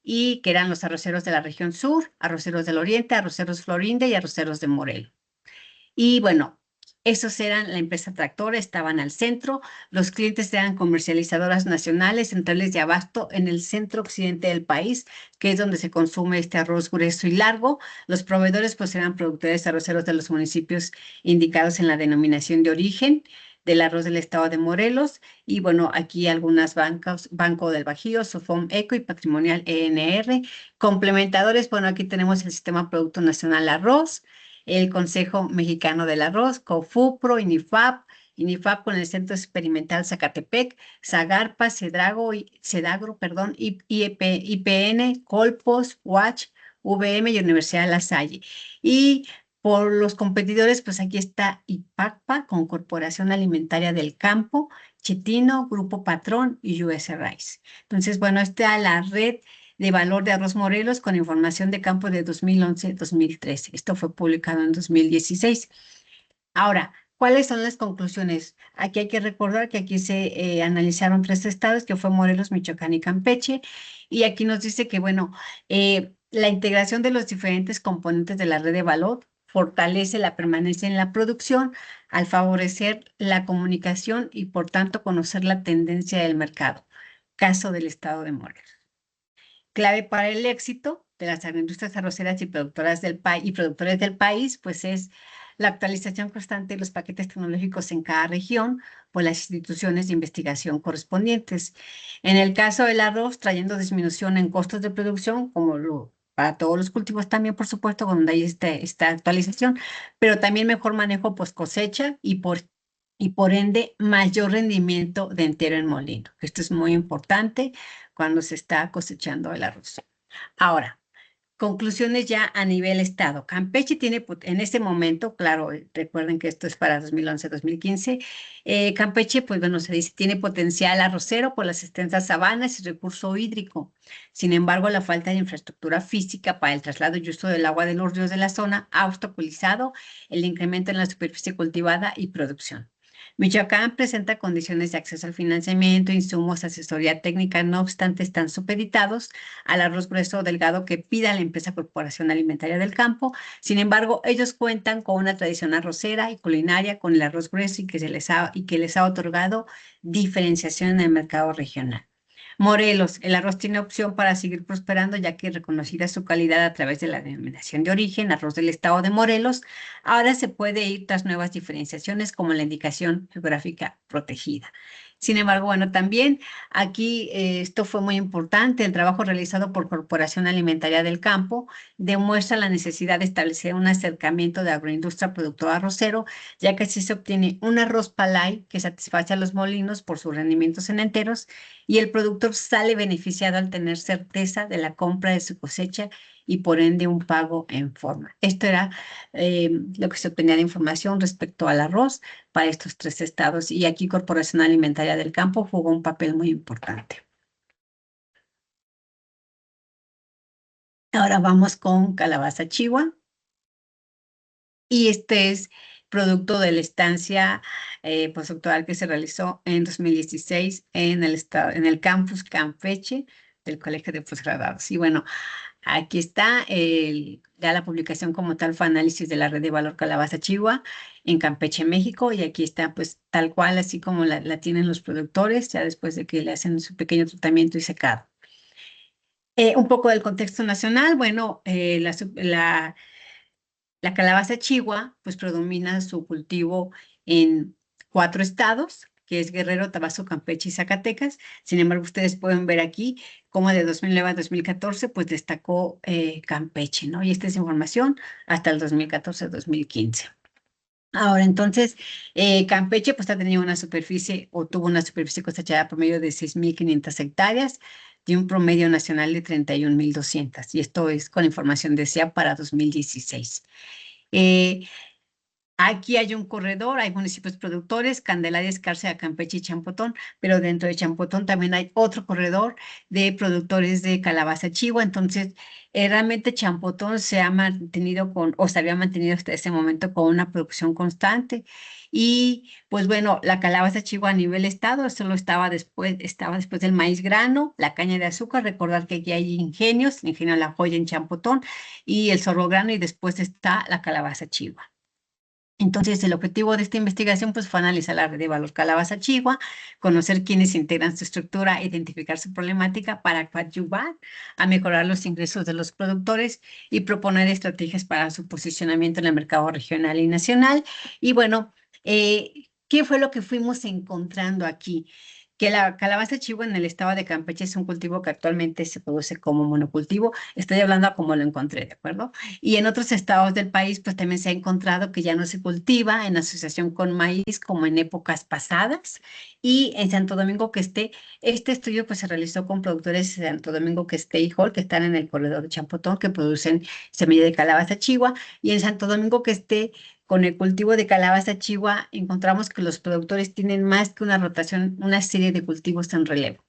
y que eran los arroceros de la región sur, arroceros del oriente, arroceros Florinda y arroceros de Morelos. Y bueno, Esos eran la empresa tractora, estaban al centro. Los clientes eran comercializadoras nacionales, centrales de abasto en el centro occidente del país, que es donde se consume este arroz grueso y largo. Los proveedores pues eran productores arroceros de los municipios indicados en la denominación de origen del arroz del estado de Morelos. Y bueno, aquí algunas bancas, Banco del Bajío, Sofom Eco y Patrimonial ENR. Complementadores, bueno, aquí tenemos el Sistema Producto Nacional Arroz, el Consejo Mexicano del Arroz, COFUPRO, INIFAP con el Centro Experimental Zacatepec, Zagarpa, Cedagro, perdón, IPN, Colpos, UACH, VM y Universidad de La Salle. Y por los competidores, pues aquí está IPACPA con Corporación Alimentaria del Campo, Chetino, Grupo Patrón y US Rice. Entonces, bueno, esta es la red de valor de Arroz Morelos con información de campo de 2011-2013. Esto fue publicado en 2016. Ahora, ¿cuáles son las conclusiones? Aquí hay que recordar que aquí se analizaron 3 estados, que fue Morelos, Michoacán y Campeche, y aquí nos dice que, bueno, la integración de los diferentes componentes de la red de valor fortalece la permanencia en la producción al favorecer la comunicación y, por tanto, conocer la tendencia del mercado. Caso del estado de Morelos. Clave para el éxito de las agroindustrias arroceras y productoras y productores del país, pues es la actualización constante de los paquetes tecnológicos en cada región por las instituciones de investigación correspondientes. En el caso del arroz, trayendo disminución en costos de producción, para todos los cultivos también, por supuesto, donde hay esta actualización, pero también mejor manejo post cosecha y por ende mayor rendimiento de entero en molino. Esto es muy importante cuando se está cosechando el arroz. Ahora, conclusiones ya a nivel estado. Campeche tiene en este momento, claro, recuerden que esto es para 2011-2015, Campeche, pues bueno, se dice, tiene potencial arrocero por las extensas sabanas y recurso hídrico. Sin embargo, la falta de infraestructura física para el traslado y uso del agua de los ríos de la zona ha obstaculizado el incremento en la superficie cultivada y producción. Michoacán presenta condiciones de acceso al financiamiento, insumos, asesoría técnica, no obstante están supeditados al arroz grueso o delgado que pida la empresa Corporación Alimentaria del Campo. Sin embargo, ellos cuentan con una tradición arrocera y culinaria con el arroz grueso y que les ha otorgado diferenciación en el mercado regional. Morelos, el arroz tiene opción para seguir prosperando, ya que reconocida su calidad a través de la denominación de origen, arroz del estado de Morelos, ahora se puede ir tras nuevas diferenciaciones como la indicación geográfica protegida. Sin embargo, bueno, también aquí esto fue muy importante, el trabajo realizado por Corporación Alimentaria del Campo demuestra la necesidad de establecer un acercamiento de agroindustria productora arrocero, ya que así se obtiene un arroz palay que satisface a los molinos por sus rendimientos en enteros y el productor sale beneficiado al tener certeza de la compra de su cosecha y por ende un pago en forma. Esto era lo que se obtenía de información respecto al arroz para estos 3 estados y aquí Corporación Alimentaria del Campo jugó un papel muy importante. Ahora vamos con calabaza chihuahua y este es producto de la estancia postdoctoral que se realizó en 2016 en el campus Campeche del Colegio de Posgraduados. Y bueno, aquí está ya la publicación como tal fue análisis de la red de valor calabaza chihuahua en Campeche, México, y aquí está pues tal cual, así como la tienen los productores, ya después de que le hacen su pequeño tratamiento y secado. Un poco del contexto nacional, bueno, la calabaza chihuahua pues predomina su cultivo en 4 estados, que es Guerrero, Tabasco, Campeche y Zacatecas. Sin embargo, ustedes pueden ver aquí cómo de 2009 a 2014 pues destacó Campeche, ¿no? Y esta es información hasta el 2014-2015. Ahora, entonces, Campeche pues ha tenido una superficie o tuvo una superficie cosechada por medio de 6.500 hectáreas y un promedio nacional de 31.200. Y esto es con información de SEA para 2016. Aquí hay un corredor, hay municipios productores, Candelaria, Escárcega, Campeche y Champotón, pero dentro de Champotón también hay otro corredor de productores de calabaza chihuahua. Entonces, realmente Champotón se ha mantenido o se había mantenido hasta ese momento con una producción constante. Y pues bueno, la calabaza chihuahua a nivel estado solo estaba después del maíz grano, la caña de azúcar. Recordar que aquí hay ingenios, el ingenio La Joya en Champotón y el sorgo grano, y después está la calabaza chihuahua. Entonces, el objetivo de esta investigación pues, fue analizar la red de valor Calabaza Chihua, conocer quiénes integran su estructura, identificar su problemática para coadyuvar a mejorar los ingresos de los productores y proponer estrategias para su posicionamiento en el mercado regional y nacional. Y bueno, ¿qué fue lo que fuimos encontrando aquí? Que la calabaza chihua en el estado de Campeche es un cultivo que actualmente se produce como monocultivo. Estoy hablando a como lo encontré, ¿de acuerdo? Y en otros estados del país, pues también se ha encontrado que ya no se cultiva en asociación con maíz como en épocas pasadas. Y en Santo Domingo que este estudio pues se realizó con productores de Santo Domingo que y Hall, que están en el corredor de Champotón, que producen semilla de calabaza chihua. Y en Santo Domingo que con el cultivo de calabaza chihua, encontramos que los productores tienen más que una rotación, una serie de cultivos en relevo.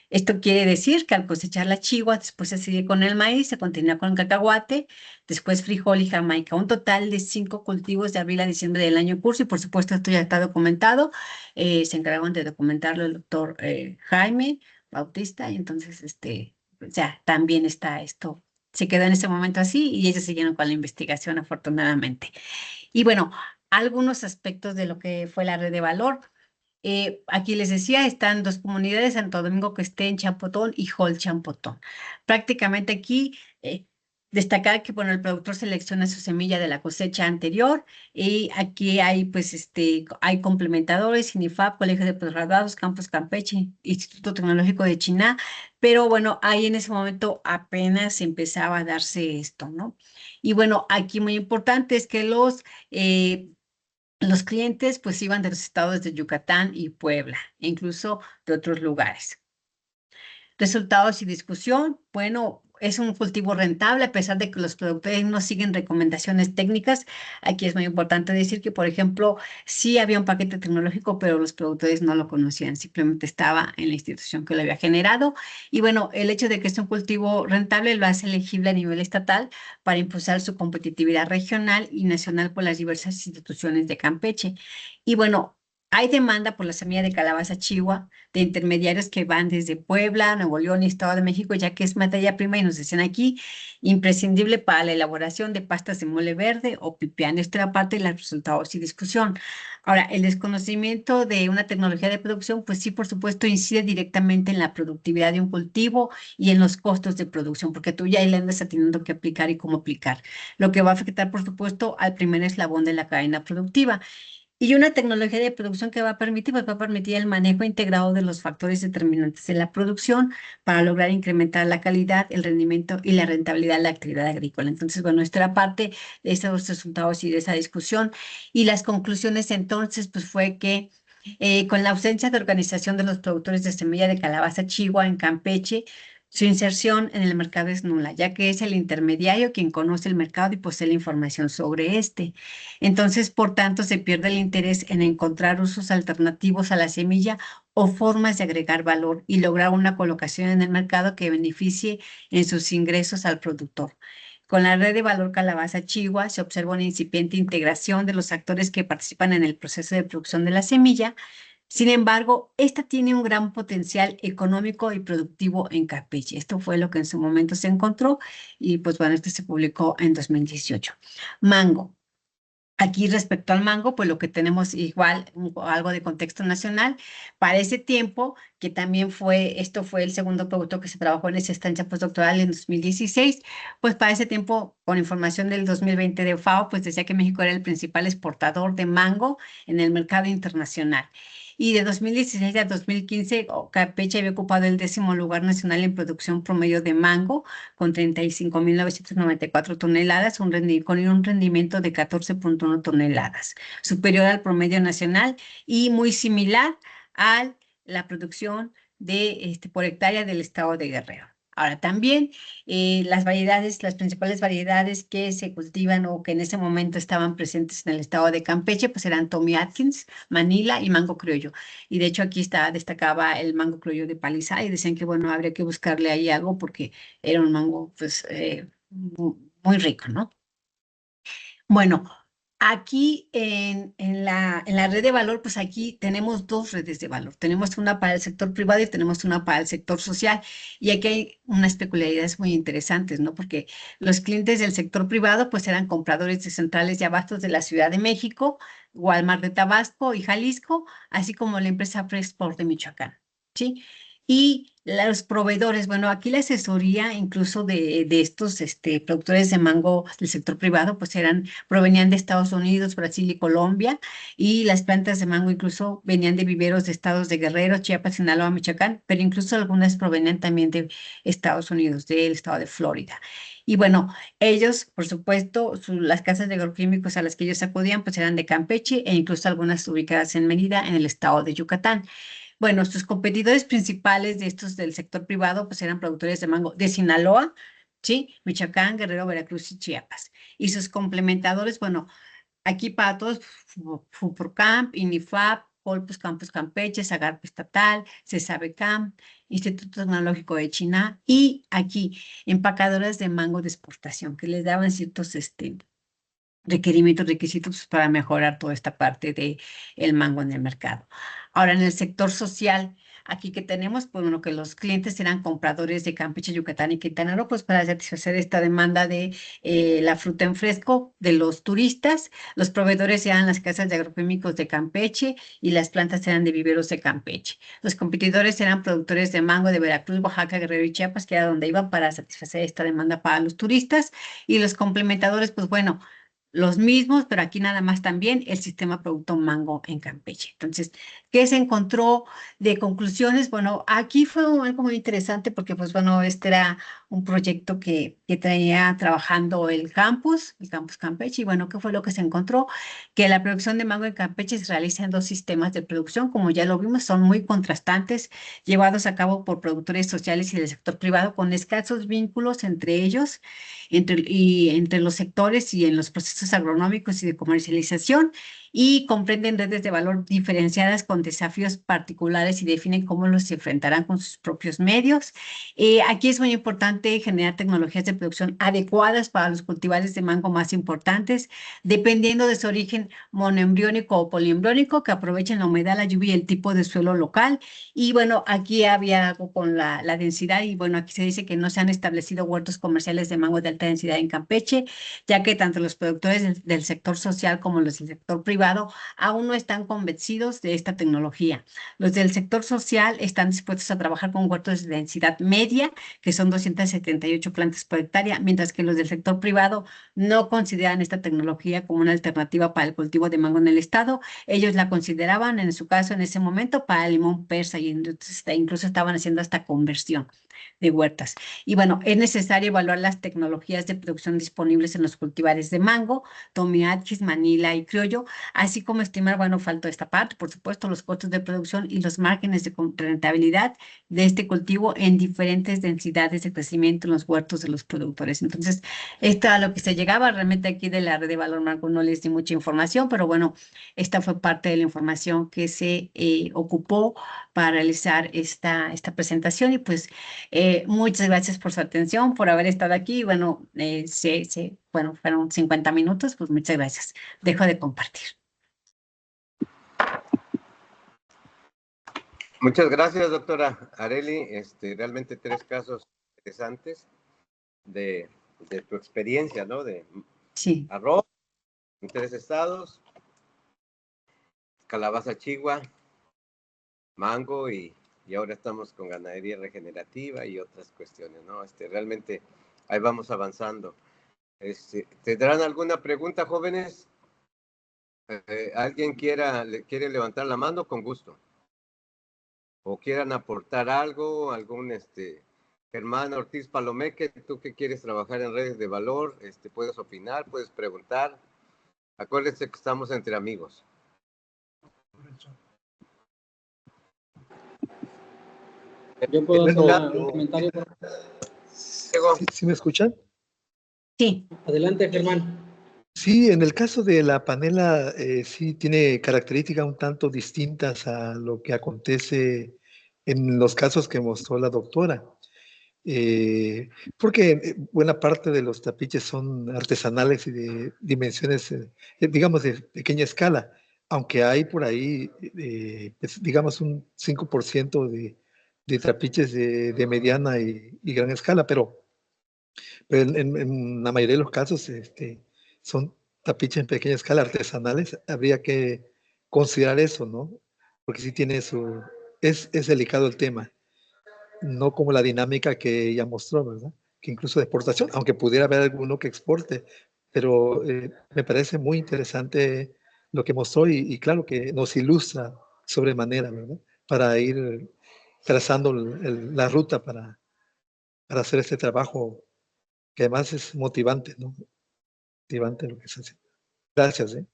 Esto quiere decir que al cosechar la chihua, después se sigue con el maíz, se continúa con el cacahuate, después frijol y jamaica. Un total de 5 cultivos de abril a diciembre del año en curso y por supuesto esto ya está documentado. Se encargaron de documentarlo el doctor Jaime Bautista y entonces ya también está esto. Se quedó en ese momento así y ellos siguieron con la investigación afortunadamente. Y bueno, algunos aspectos de lo que fue la red de valor. Aquí les decía, están dos comunidades, Santo Domingo que esté en Champotón y Hol Champotón. Prácticamente aquí destacar que bueno, el productor selecciona su semilla de la cosecha anterior y aquí hay pues hay complementadores, INIFAP, Colegio de Posgraduados, Campus Campeche, Instituto Tecnológico de Chiná, pero bueno, ahí en ese momento apenas empezaba a darse esto, ¿no? Y bueno, aquí muy importante es que los clientes pues iban de los estados de Yucatán y Puebla, e incluso de otros lugares. Resultados y discusión. Bueno, es un cultivo rentable a pesar de que los productores no siguen recomendaciones técnicas. Aquí es muy importante decir que, por ejemplo, sí había un paquete tecnológico, pero los productores no lo conocían, simplemente estaba en la institución que lo había generado. Y bueno, el hecho de que es un cultivo rentable lo hace elegible a nivel estatal para impulsar su competitividad regional y nacional por las diversas instituciones de Campeche. Y bueno, hay demanda por la semilla de calabaza chihua de intermediarios que van desde Puebla, Nuevo León y Estado de México, ya que es materia prima y nos dicen aquí, imprescindible para la elaboración de pastas de mole verde o pipián. Esto era parte de los resultados y discusión. Ahora, el desconocimiento de una tecnología de producción, pues sí, por supuesto, incide directamente en la productividad de un cultivo y en los costos de producción, porque tú ya le andas teniendo que aplicar y cómo aplicar, lo que va a afectar, por supuesto, al primer eslabón de la cadena productiva. Y una tecnología de producción que va a permitir, pues va a permitir el manejo integrado de los factores determinantes de la producción para lograr incrementar la calidad, el rendimiento y la rentabilidad de la actividad agrícola. Entonces, bueno, esto era parte de esos resultados y de esa discusión. Y las conclusiones entonces, pues fue que con la ausencia de organización de los productores de semilla de calabaza chihua en Campeche, su inserción en el mercado es nula, ya que es el intermediario quien conoce el mercado y posee la información sobre este. Entonces, por tanto, se pierde el interés en encontrar usos alternativos a la semilla o formas de agregar valor y lograr una colocación en el mercado que beneficie en sus ingresos al productor. Con la red de valor Calabaza Chihua se observa una incipiente integración de los actores que participan en el proceso de producción de la semilla. Sin embargo, esta tiene un gran potencial económico y productivo en Campeche. Esto fue lo que en su momento se encontró y pues bueno, esto se publicó en 2018. Mango. Aquí respecto al mango, pues lo que tenemos igual, algo de contexto nacional, para ese tiempo, que también esto fue el segundo producto que se trabajó en esa estancia postdoctoral en 2016, pues para ese tiempo, con información del 2020 de FAO, pues decía que México era el principal exportador de mango en el mercado internacional. Y de 2016 a 2015, Campeche había ocupado el 10º lugar nacional en producción promedio de mango, con 35.994 toneladas, con un rendimiento de 14.1 toneladas, superior al promedio nacional y muy similar a la producción por hectárea del estado de Guerrero. Ahora también las principales variedades que se cultivan o que en ese momento estaban presentes en el estado de Campeche, pues eran Tommy Atkins, Manila y mango criollo. Y de hecho aquí destacaba el mango criollo de Palizá y decían que bueno, habría que buscarle ahí algo porque era un mango pues muy rico, ¿no? Bueno, Aquí en la red de valor, pues aquí tenemos dos redes de valor. Tenemos una para el sector privado y tenemos una para el sector social. Y aquí hay unas peculiaridades muy interesantes, ¿no? Porque los clientes del sector privado, pues eran compradores de centrales de abastos de la Ciudad de México, Walmart de Tabasco y Jalisco, así como la empresa Freshport de Michoacán, ¿sí? Y los proveedores, bueno, aquí la asesoría incluso de estos productores de mango del sector privado, pues provenían de Estados Unidos, Brasil y Colombia, y las plantas de mango incluso venían de viveros de estados de Guerrero, Chiapas, Sinaloa, Michoacán, pero incluso algunas provenían también de Estados Unidos, del estado de Florida. Y bueno, ellos, por supuesto, las casas de agroquímicos a las que ellos acudían, pues eran de Campeche e incluso algunas ubicadas en Mérida, en el estado de Yucatán. Bueno, sus competidores principales de estos del sector privado, pues eran productores de mango de Sinaloa, ¿sí? Michoacán, Guerrero, Veracruz y Chiapas. Y sus complementadores, bueno, aquí para todos, FUPROCAMP, INIFAP, Colpus Campus Campeche, Zagarpa Estatal, CESABECAM, Instituto Tecnológico de China, y aquí empacadoras de mango de exportación, que les daban ciertos requerimientos, requisitos para mejorar toda esta parte de el mango en el mercado. Ahora, en el sector social, aquí que tenemos, pues bueno, que los clientes eran compradores de Campeche, Yucatán y Quintana Roo, pues para satisfacer esta demanda de la fruta en fresco de los turistas. Los proveedores eran las casas de agroquímicos de Campeche y las plantas eran de viveros de Campeche. Los competidores eran productores de mango de Veracruz, Oaxaca, Guerrero y Chiapas, que era donde iban para satisfacer esta demanda para los turistas. Y los complementadores, pues bueno, los mismos, pero aquí nada más también el sistema Producto Mango en Campeche. Entonces, ¿qué se encontró de conclusiones? Bueno, aquí fue algo muy interesante porque, pues bueno, este era un proyecto que traía trabajando el campus Campeche, y bueno, ¿qué fue lo que se encontró? Que la producción de mango en Campeche se realiza en dos sistemas de producción, como ya lo vimos, son muy contrastantes, llevados a cabo por productores sociales y del sector privado, con escasos vínculos entre ellos, entre los sectores y en los procesos agronómicos y de comercialización, y comprenden redes de valor diferenciadas con desafíos particulares y definen cómo los enfrentarán con sus propios medios. Aquí es muy importante generar tecnologías de producción adecuadas para los cultivares de mango más importantes, dependiendo de su origen monoembriónico o poliembriónico, que aprovechen la humedad, la lluvia y el tipo de suelo local. Y bueno, aquí había algo con la densidad, y bueno, aquí se dice que no se han establecido huertos comerciales de mango de alta densidad en Campeche, ya que tanto los productores del sector social como los del sector privado aún no están convencidos de esta tecnología. Los del sector social están dispuestos a trabajar con huertos de densidad media, que son 278 plantas por hectárea, mientras que los del sector privado no consideran esta tecnología como una alternativa para el cultivo de mango en el estado. Ellos la consideraban, en su caso, en ese momento, para el limón persa, y entonces incluso estaban haciendo hasta conversión de huertas. Y bueno, es necesario evaluar las tecnologías de producción disponibles en los cultivares de mango, tomiachis, manila y criollo, así como estimar, bueno, faltó esta parte, por supuesto, los costos de producción y los márgenes de rentabilidad de este cultivo en diferentes densidades de crecimiento en los huertos de los productores. Entonces, esto a lo que se llegaba. Realmente aquí de la red de valor mango no les di mucha información, pero bueno, esta fue parte de la información que se ocupó para realizar esta presentación. Y pues muchas gracias por su atención, por haber estado aquí. Bueno, bueno, fueron 50 minutos, pues muchas gracias. Dejo de compartir. Muchas gracias, doctora Arely. Realmente 3 casos interesantes de tu experiencia, ¿no? De sí. arroz en 3 estados, calabaza chigua, mango y ahora estamos con ganadería regenerativa y otras cuestiones, ¿no? Realmente ahí vamos avanzando. ¿Tendrán alguna pregunta, jóvenes? ¿Alguien quiere levantar la mano? Con gusto. ¿O quieran aportar algo? ¿Algún Germán Ortiz Palomeque, tú que quieres trabajar en redes de valor, puedes opinar, puedes preguntar? Acuérdense que estamos entre amigos. Yo puedo hacer un comentario. ¿Sí me escuchan? Sí. Adelante, Germán. Sí, en el caso de la panela, sí tiene características un tanto distintas a lo que acontece en los casos que mostró la doctora. porque buena parte de los tapiches son artesanales y de dimensiones, digamos, de pequeña escala, aunque hay por ahí, pues, digamos, un 5% de tapiches de mediana y gran escala, pero en la mayoría de los casos son tapiches en pequeña escala artesanales. Habría que considerar eso, ¿no? Porque sí tiene es delicado el tema, no como la dinámica que ella mostró, ¿verdad? Que incluso de exportación, aunque pudiera haber alguno que exporte, pero me parece muy interesante lo que mostró y claro que nos ilustra sobremanera, ¿verdad? Para ir trazando la ruta para hacer este trabajo que además es motivante, ¿no? Motivante lo que se hace. Gracias, ¿eh?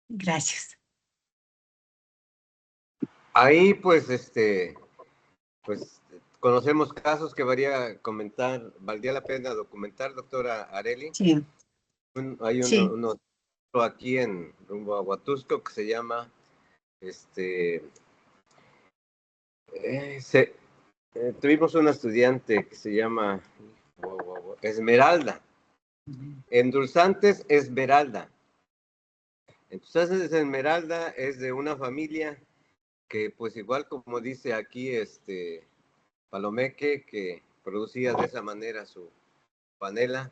Gracias. Ahí, pues, pues conocemos casos que valdría la pena documentar, doctora Areli. Sí, Hay sí. uno aquí en rumbo a Huatusco que se llama, tuvimos una estudiante que se llama Esmeralda, endulzantes Esmeralda. Entonces Esmeralda es de una familia que, pues igual como dice aquí Palomeque, que producía de esa manera su panela.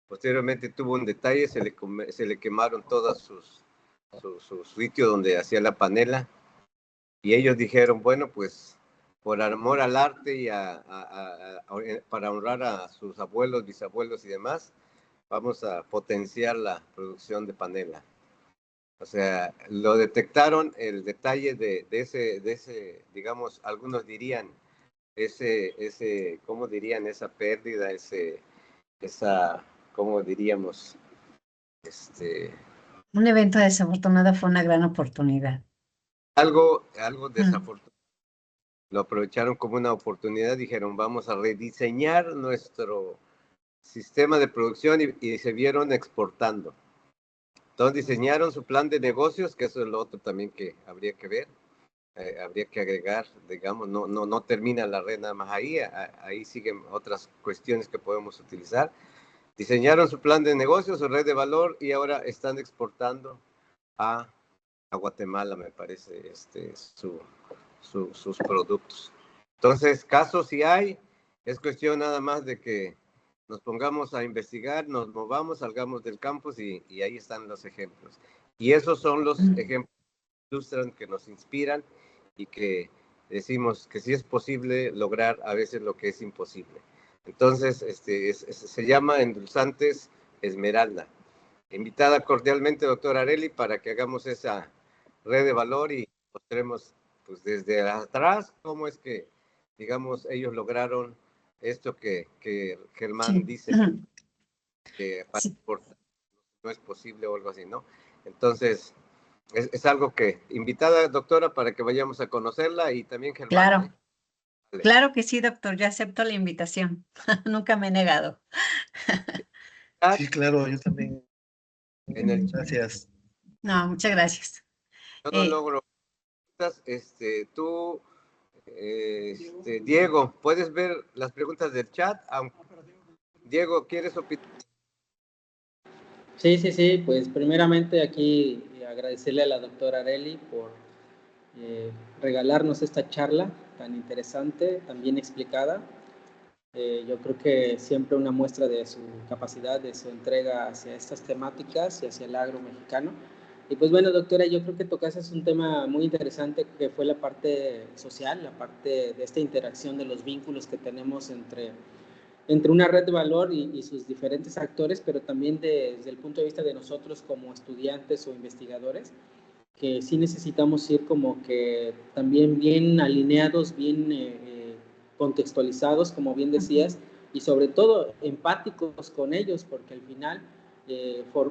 Posteriormente tuvo un detalle, se le quemaron todas su sitio donde hacía la panela, y ellos dijeron, bueno, pues por amor al arte y para honrar a sus abuelos, bisabuelos y demás, vamos a potenciar la producción de panela. O sea, lo detectaron el detalle de ese, digamos, algunos dirían, ¿cómo dirían? Esa pérdida, ¿cómo diríamos? Un evento desafortunado fue una gran oportunidad. Algo desafortunado. Lo aprovecharon como una oportunidad, dijeron, vamos a rediseñar nuestro sistema de producción y se vieron exportando. Entonces diseñaron su plan de negocios, que eso es lo otro también que habría que ver. Habría que agregar, digamos, no termina la red nada más ahí, ahí siguen otras cuestiones que podemos utilizar. Diseñaron su plan de negocios, su red de valor, y ahora están exportando a Guatemala, me parece, sus productos. Entonces, casos sí hay, es cuestión nada más de que nos pongamos a investigar, nos movamos, salgamos del campus y ahí están los ejemplos. Y esos son los ejemplos que ilustran, que nos inspiran y que decimos que sí es posible lograr a veces lo que es imposible. Entonces, se llama Endulzantes Esmeralda. Invitada cordialmente, doctora Areli, para que hagamos esa red de valor y mostremos, pues, desde atrás cómo es que, digamos, ellos lograron esto que Germán dice, que para exportar no es posible o algo así, ¿no? Entonces, es algo que, invitada, doctora, para que vayamos a conocerla, y también Germán. Claro, claro que sí, doctor, yo acepto la invitación. Nunca me he negado. Sí, claro, yo también. En el Gracias. No, muchas gracias. yo no logro. Tú, Diego, ¿puedes ver las preguntas del chat? Diego, ¿quieres opinar? Sí, pues primeramente aquí agradecerle a la doctora Areli por regalarnos esta charla tan interesante, tan bien explicada. Yo creo que siempre una muestra de su capacidad, de su entrega hacia estas temáticas y hacia el agro mexicano. Y pues bueno, doctora, yo creo que tocaste un tema muy interesante que fue la parte social, la parte de esta interacción de los vínculos que tenemos entre una red de valor y sus diferentes actores, pero también desde el punto de vista de nosotros como estudiantes o investigadores, que sí necesitamos ir como que también bien alineados, bien contextualizados, como bien decías, y sobre todo empáticos con ellos, porque al final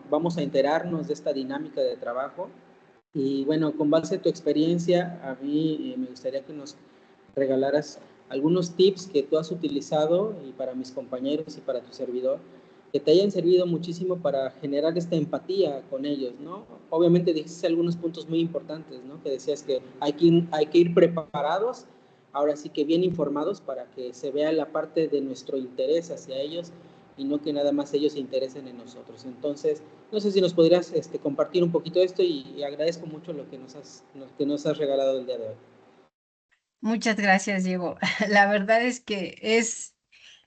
vamos a enterarnos de esta dinámica de trabajo. Y bueno, con base a tu experiencia, a mí me gustaría que nos regalaras algunos tips que tú has utilizado y para mis compañeros y para tu servidor, que te hayan servido muchísimo para generar esta empatía con ellos, ¿no? Obviamente dijiste algunos puntos muy importantes, ¿no? Que decías que hay que ir preparados ahora sí que bien informados para que se vea la parte de nuestro interés hacia ellos y no que nada más ellos se interesen en nosotros. Entonces, no sé si nos podrías compartir un poquito esto y agradezco mucho lo que nos has regalado el día de hoy. Muchas gracias, Diego. La verdad es que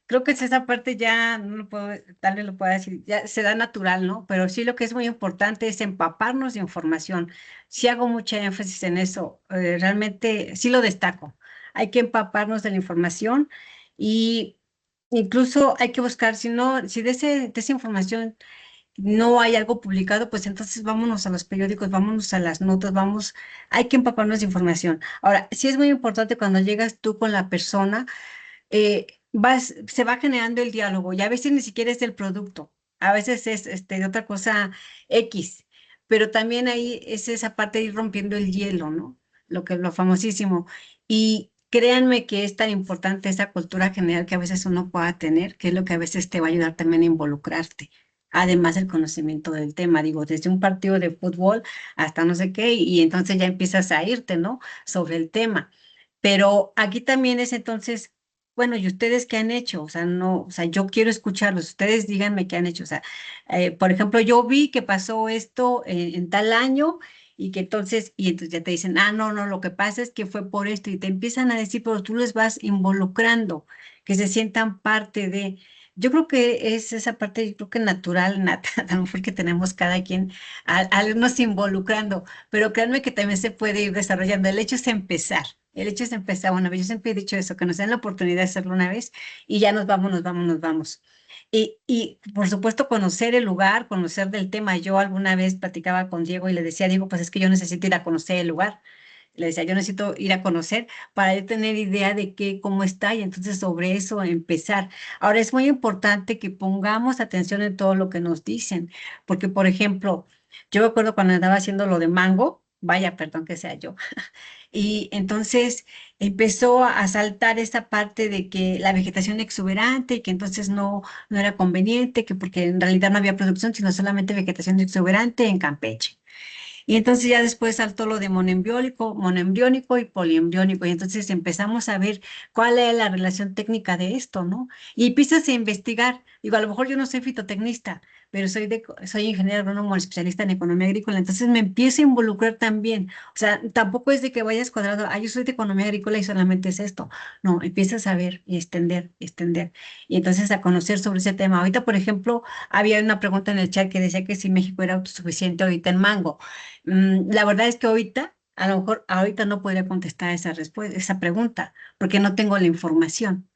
creo que esa parte ya, no lo puedo, tal vez lo pueda decir, ya se da natural, ¿no? Pero sí lo que es muy importante es empaparnos de información. Sí hago mucha énfasis en eso, realmente sí lo destaco. Hay que empaparnos de la información y incluso hay que buscar, si no, si de esa información no hay algo publicado, pues entonces vámonos a los periódicos, vámonos a las notas, hay que empaparnos de información. Ahora, sí es muy importante cuando llegas tú con la persona, se va generando el diálogo y a veces ni siquiera es del producto, a veces es de otra cosa X, pero también ahí es esa parte de ir rompiendo el hielo, ¿no? Lo famosísimo. Y créanme que es tan importante esa cultura general que a veces uno pueda tener, que es lo que a veces te va a ayudar también a involucrarte. Además del conocimiento del tema, digo, desde un partido de fútbol hasta no sé qué, y entonces ya empiezas a irte, ¿no? Sobre el tema. Pero aquí también es entonces, bueno, ¿y ustedes qué han hecho? O sea, no, o sea, yo quiero escucharlos, ustedes díganme qué han hecho. O sea, por ejemplo, yo vi que pasó esto en tal año y entonces ya te dicen, ah, no, no, lo que pasa es que fue por esto y te empiezan a decir, pero tú les vas involucrando, que se sientan parte de. Yo creo que es esa parte, yo creo que natural, nata, a lo mejor que tenemos cada quien al irnos involucrando, pero créanme que también se puede ir desarrollando. El hecho es empezar. El hecho es empezar una vez. Yo siempre he dicho eso, que nos den la oportunidad de hacerlo una vez y ya nos vamos, nos vamos, nos vamos. Y por supuesto conocer el lugar, conocer del tema. Yo alguna vez platicaba con Diego y le decía, Diego, pues es que yo necesito ir a conocer el lugar. Le decía, yo necesito ir a conocer para yo tener idea de qué, cómo está y entonces sobre eso empezar. Ahora es muy importante que pongamos atención en todo lo que nos dicen, porque por ejemplo, yo me acuerdo cuando andaba haciendo lo de mango, vaya, perdón que sea yo, y entonces empezó a saltar esa parte de que la vegetación exuberante y que entonces no era conveniente, que porque en realidad no había producción, sino solamente vegetación exuberante en Campeche. Y entonces ya después saltó lo de monoembriónico y poliembriónico. Y entonces empezamos a ver cuál es la relación técnica de esto, ¿no? Y empiezas a investigar. Digo, a lo mejor yo no soy fitotecnista, pero soy ingeniero agrónomo especialista en economía agrícola. Entonces me empiezo a involucrar también. O sea, tampoco es de que vayas cuadrado, ah, yo soy de economía agrícola y solamente es esto. No, empiezas a ver y extender, extender. Y entonces a conocer sobre ese tema. Ahorita, por ejemplo, había una pregunta en el chat que decía que si México era autosuficiente ahorita en mango. La verdad es que ahorita, a lo mejor ahorita no podría contestar esa pregunta, porque no tengo la información,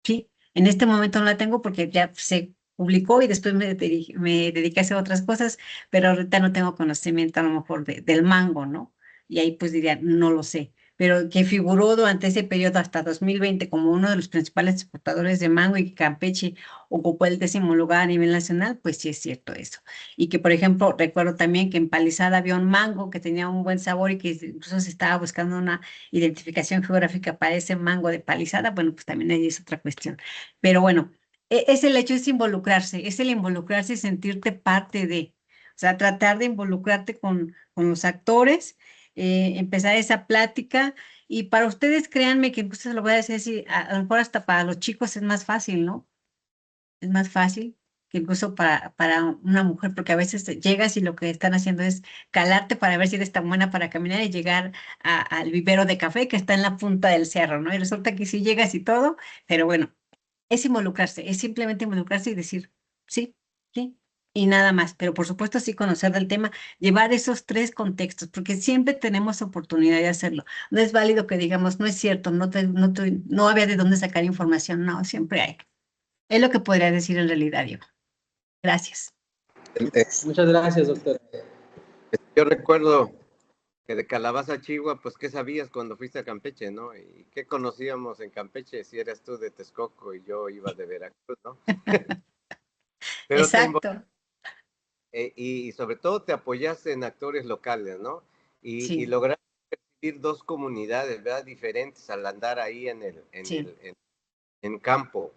¿sí? En este momento no la tengo porque ya se publicó y después me dediqué a hacer otras cosas, pero ahorita no tengo conocimiento a lo mejor del mango, ¿no? Y ahí pues diría, no lo sé. Pero que figuró durante ese periodo hasta 2020 como uno de los principales exportadores de mango y que Campeche ocupó el 10º lugar a nivel nacional, pues sí es cierto eso. Y que, por ejemplo, recuerdo también que en Palizada había un mango que tenía un buen sabor y que incluso se estaba buscando una identificación geográfica para ese mango de Palizada. Bueno, pues también ahí es otra cuestión. Pero bueno, es el hecho, es el involucrarse y sentirte parte de, o sea, tratar de involucrarte con los actores, empezar esa plática. Y para ustedes, créanme que incluso se lo voy a decir así, a lo mejor hasta para los chicos es más fácil, ¿no? Es más fácil que incluso para una mujer, porque a veces llegas y lo que están haciendo es calarte para ver si eres tan buena para caminar y llegar al vivero de café que está en la punta del cerro, ¿no? Y resulta que sí llegas y todo, pero bueno, es involucrarse, es simplemente involucrarse y decir, sí, sí, y nada más. Pero por supuesto sí conocer del tema, llevar esos tres contextos, porque siempre tenemos oportunidad de hacerlo. No es válido que digamos, no es cierto, no había de dónde sacar información, no, siempre hay. Es lo que podría decir en realidad, Diego. Gracias. Muchas gracias, doctor. Yo recuerdo que de Calabaza, Chihuahua, pues, ¿qué sabías cuando fuiste a Campeche, no? ¿Y qué conocíamos en Campeche si eras tú de Texcoco y yo iba de Veracruz, no? Pero Exacto. y sobre todo te apoyaste en actores locales, ¿no? Y Sí, lograste percibir dos comunidades, ¿verdad? Diferentes al andar ahí sí. en campo.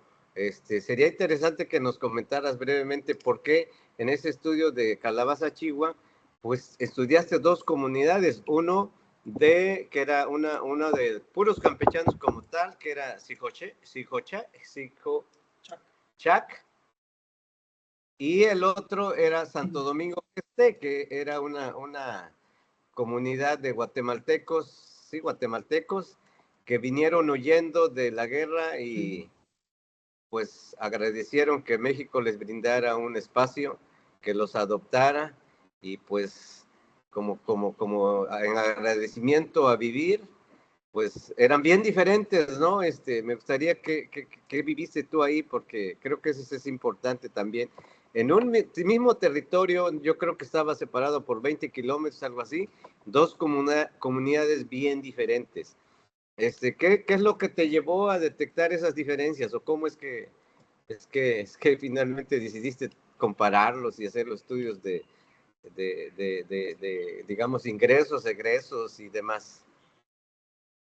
Sería interesante que nos comentaras brevemente por qué en ese estudio de Calabaza, Chihuahua, pues estudiaste dos comunidades. Uno, que era una de puros campechanos como tal, que era Sijochac, y el otro era Santo Domingo Este, que era una comunidad de guatemaltecos, que vinieron huyendo de la guerra y pues agradecieron que México les brindara un espacio, que los adoptara y pues como en agradecimiento a vivir, pues eran bien diferentes, ¿no? Me gustaría que viviste tú ahí, porque creo que eso es importante también. En un mismo territorio, yo creo que estaba separado por 20 kilómetros, algo así, dos comunidades bien diferentes. ¿Qué es lo que te llevó a detectar esas diferencias? ¿O cómo es que finalmente decidiste compararlos y hacer los estudios de digamos, ingresos, egresos y demás?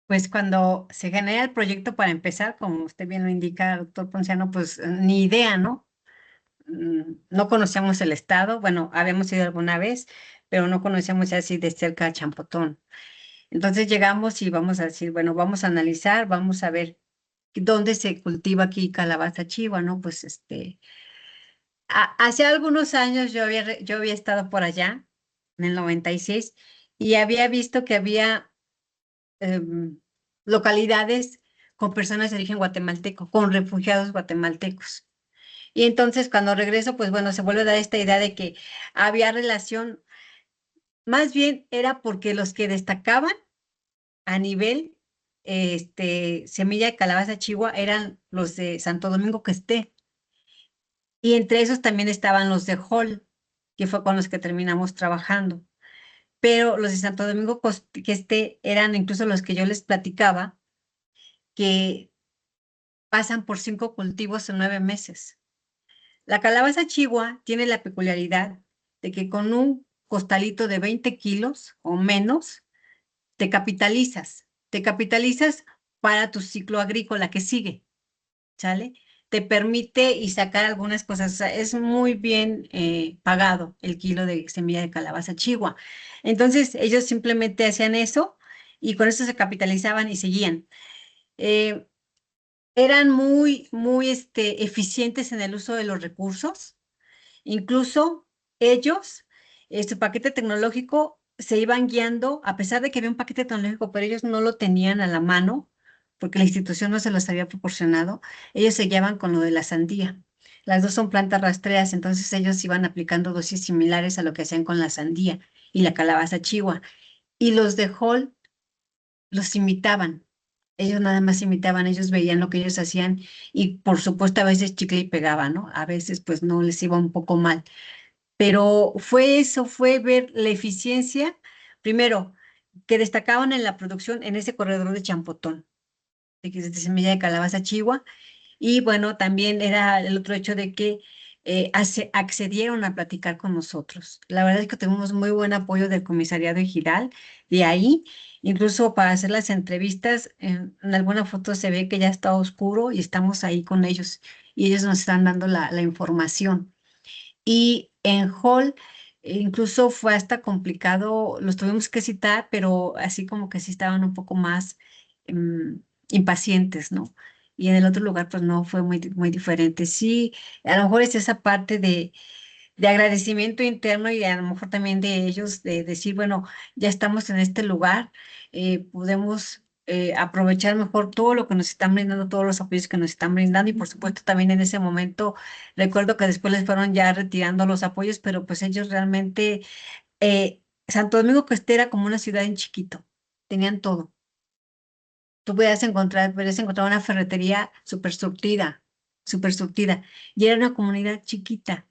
Pues cuando se genera el proyecto para empezar, como usted bien lo indica, doctor Ponciano, pues ni idea, ¿no? No conocíamos el estado, bueno, habíamos ido alguna vez, pero no conocíamos así de cerca a Champotón. Entonces llegamos y vamos a decir, bueno, vamos a analizar, vamos a ver dónde se cultiva aquí calabaza chiva, ¿no? Pues hace algunos años yo había estado por allá, en el 96, y había visto que había em, localidades con personas de origen guatemalteco, con refugiados guatemaltecos. Y entonces cuando regreso, pues bueno, se vuelve a dar esta idea de que había relación, más bien era porque los que destacaban a nivel semilla de calabaza chihuahua eran los de Santo Domingo que esté. Y entre esos también estaban los de Hall, que fue con los que terminamos trabajando. Pero los de Santo Domingo que esté eran incluso los que yo les platicaba, que pasan por 5 cultivos en 9 meses. La calabaza chihuahua tiene la peculiaridad de que con un costalito de 20 kilos o menos, te capitalizas. Te capitalizas para tu ciclo agrícola que sigue, ¿sale? Te permite y sacar algunas cosas. O sea, es muy bien pagado el kilo de semilla de calabaza chihuahua. Entonces, ellos simplemente hacían eso y con eso se capitalizaban y seguían. Eh, Eran muy eficientes en el uso de los recursos. Incluso ellos, su paquete tecnológico se iban guiando, a pesar de que había un paquete tecnológico, pero ellos no lo tenían a la mano, porque la institución no se los había proporcionado. Ellos se guiaban con lo de la sandía. Las dos son plantas rastreras, entonces ellos iban aplicando dosis similares a lo que hacían con la sandía y la calabaza chihuahua. Y los de Hall los imitaban. Ellos nada más imitaban, ellos veían lo que ellos hacían y por supuesto a veces chicle y pegaba, ¿no? A veces pues no les iba un poco mal. Pero fue eso, fue ver la eficiencia, primero, que destacaban en la producción en ese corredor de Champotón, de semilla de calabaza chihuahua, y bueno, también era el otro hecho de que accedieron a platicar con nosotros. La verdad es que tuvimos muy buen apoyo del comisariado ejidal de ahí, incluso para hacer las entrevistas, en alguna foto se ve que ya está oscuro y estamos ahí con ellos y ellos nos están dando la información. Y en Hall incluso fue hasta complicado, los tuvimos que citar, pero así como que sí estaban un poco más impacientes, ¿no? Y en el otro lugar pues no fue muy diferente. Sí, a lo mejor es esa parte de agradecimiento interno y a lo mejor también de ellos, de decir, bueno, ya estamos en este lugar, podemos aprovechar mejor todo lo que nos están brindando, todos los apoyos que nos están brindando y por supuesto también en ese momento, recuerdo que después les fueron ya retirando los apoyos, pero pues ellos realmente, Santo Domingo Este era como una ciudad en chiquito, tenían todo. Tú podías encontrar una ferretería súper surtida, y era una comunidad chiquita,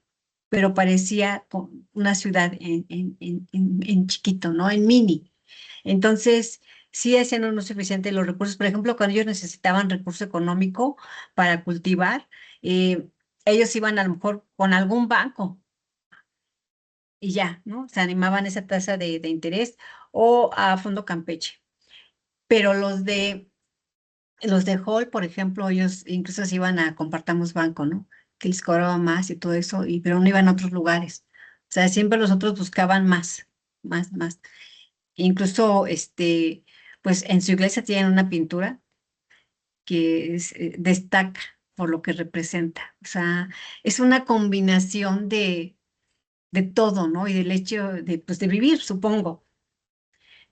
pero parecía una ciudad en chiquito, ¿no? En mini. Entonces, sí hacían uno suficiente los recursos. Por ejemplo, cuando ellos necesitaban recurso económico para cultivar, eh, ellos iban a lo mejor con algún banco y ya, ¿no? Se animaban esa tasa de interés o a Fondo Campeche. Pero los de Hall, por ejemplo, ellos incluso se iban a Compartamos Banco, ¿no? Que les cobraba más y todo eso, pero no iban a otros lugares. O sea, siempre los otros buscaban más. Incluso, pues en su iglesia tienen una pintura que destaca por lo que representa. O sea, es una combinación de todo, ¿no? Y del hecho de, pues, de vivir, supongo.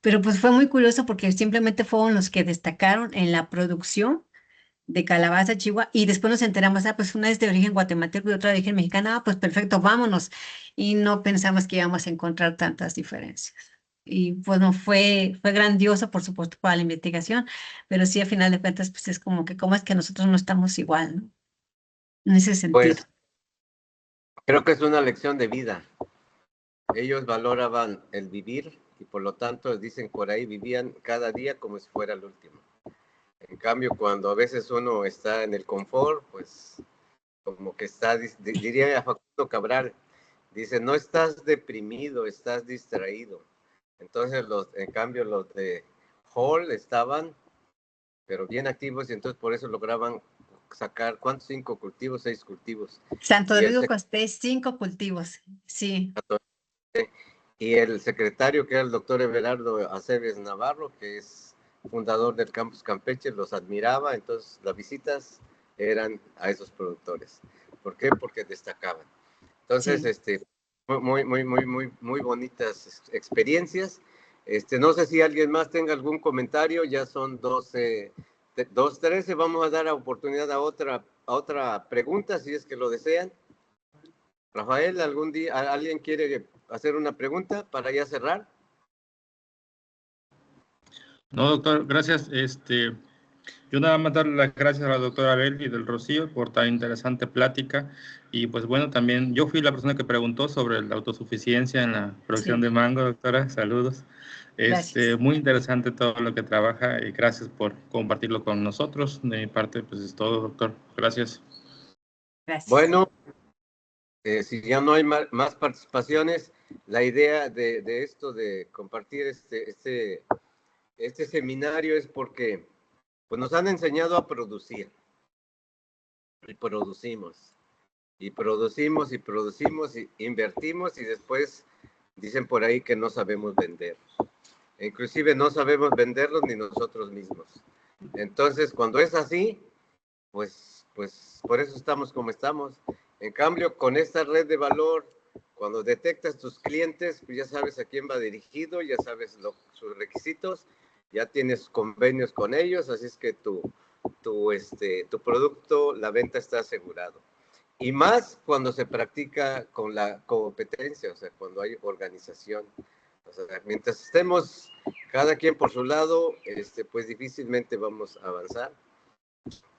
Pero pues fue muy curioso porque simplemente fueron los que destacaron en la producción de Calabaza, Chihuahua, y después nos enteramos, pues una es de origen guatemalteco y otra de origen mexicano, pues perfecto, vámonos. Y no pensamos que íbamos a encontrar tantas diferencias. Y bueno, fue grandioso, por supuesto, para la investigación, pero sí, a final de cuentas, pues es como que, ¿cómo es que nosotros no estamos igual, ¿no? En ese sentido. Pues creo que es una lección de vida. Ellos valoraban el vivir y por lo tanto dicen por ahí vivían cada día como si fuera el último. En cambio, cuando a veces uno está en el confort, pues como que está, diría Facundo Cabral, dice, no estás deprimido, estás distraído. Entonces, en cambio, los de Hall estaban, pero bien activos y entonces por eso lograban sacar, ¿cuántos? 5 cultivos, 6 cultivos. Santo Y el Domingo Costé, 5 cultivos, sí. Y el secretario, que era el doctor Everardo Aceves Navarro, que es fundador del Campus Campeche, los admiraba, entonces las visitas eran a esos productores. ¿Por qué? Porque destacaban. Entonces, Sí. muy bonitas experiencias. No sé si alguien más tenga algún comentario, ya son 2:13, vamos a dar oportunidad a otra pregunta, si es que lo desean. Rafael, ¿algún día alguien quiere hacer una pregunta para ya cerrar? No, doctor, gracias. Yo nada más darle las gracias a la doctora Belvi del Rocío por tan interesante plática. Y pues bueno, también yo fui la persona que preguntó sobre la autosuficiencia en la producción Sí. de mango, doctora. Saludos. Gracias. Muy interesante todo lo que trabaja y gracias por compartirlo con nosotros. De mi parte, pues es todo, doctor. Gracias. Gracias. Bueno, si ya no hay más participaciones, la idea de esto de compartir este seminario es porque pues, nos han enseñado a producir y producimos y producimos y producimos y invertimos y después dicen por ahí que no sabemos vender. Inclusive no sabemos venderlos ni nosotros mismos. Entonces, cuando es así, pues por eso estamos como estamos. En cambio, con esta red de valor, cuando detectas tus clientes, pues ya sabes a quién va dirigido, ya sabes sus requisitos, ya tienes convenios con ellos, así es que tu producto, la venta está asegurado. Y más cuando se practica con la competencia, o sea, cuando hay organización. O sea, mientras estemos cada quien por su lado, pues difícilmente vamos a avanzar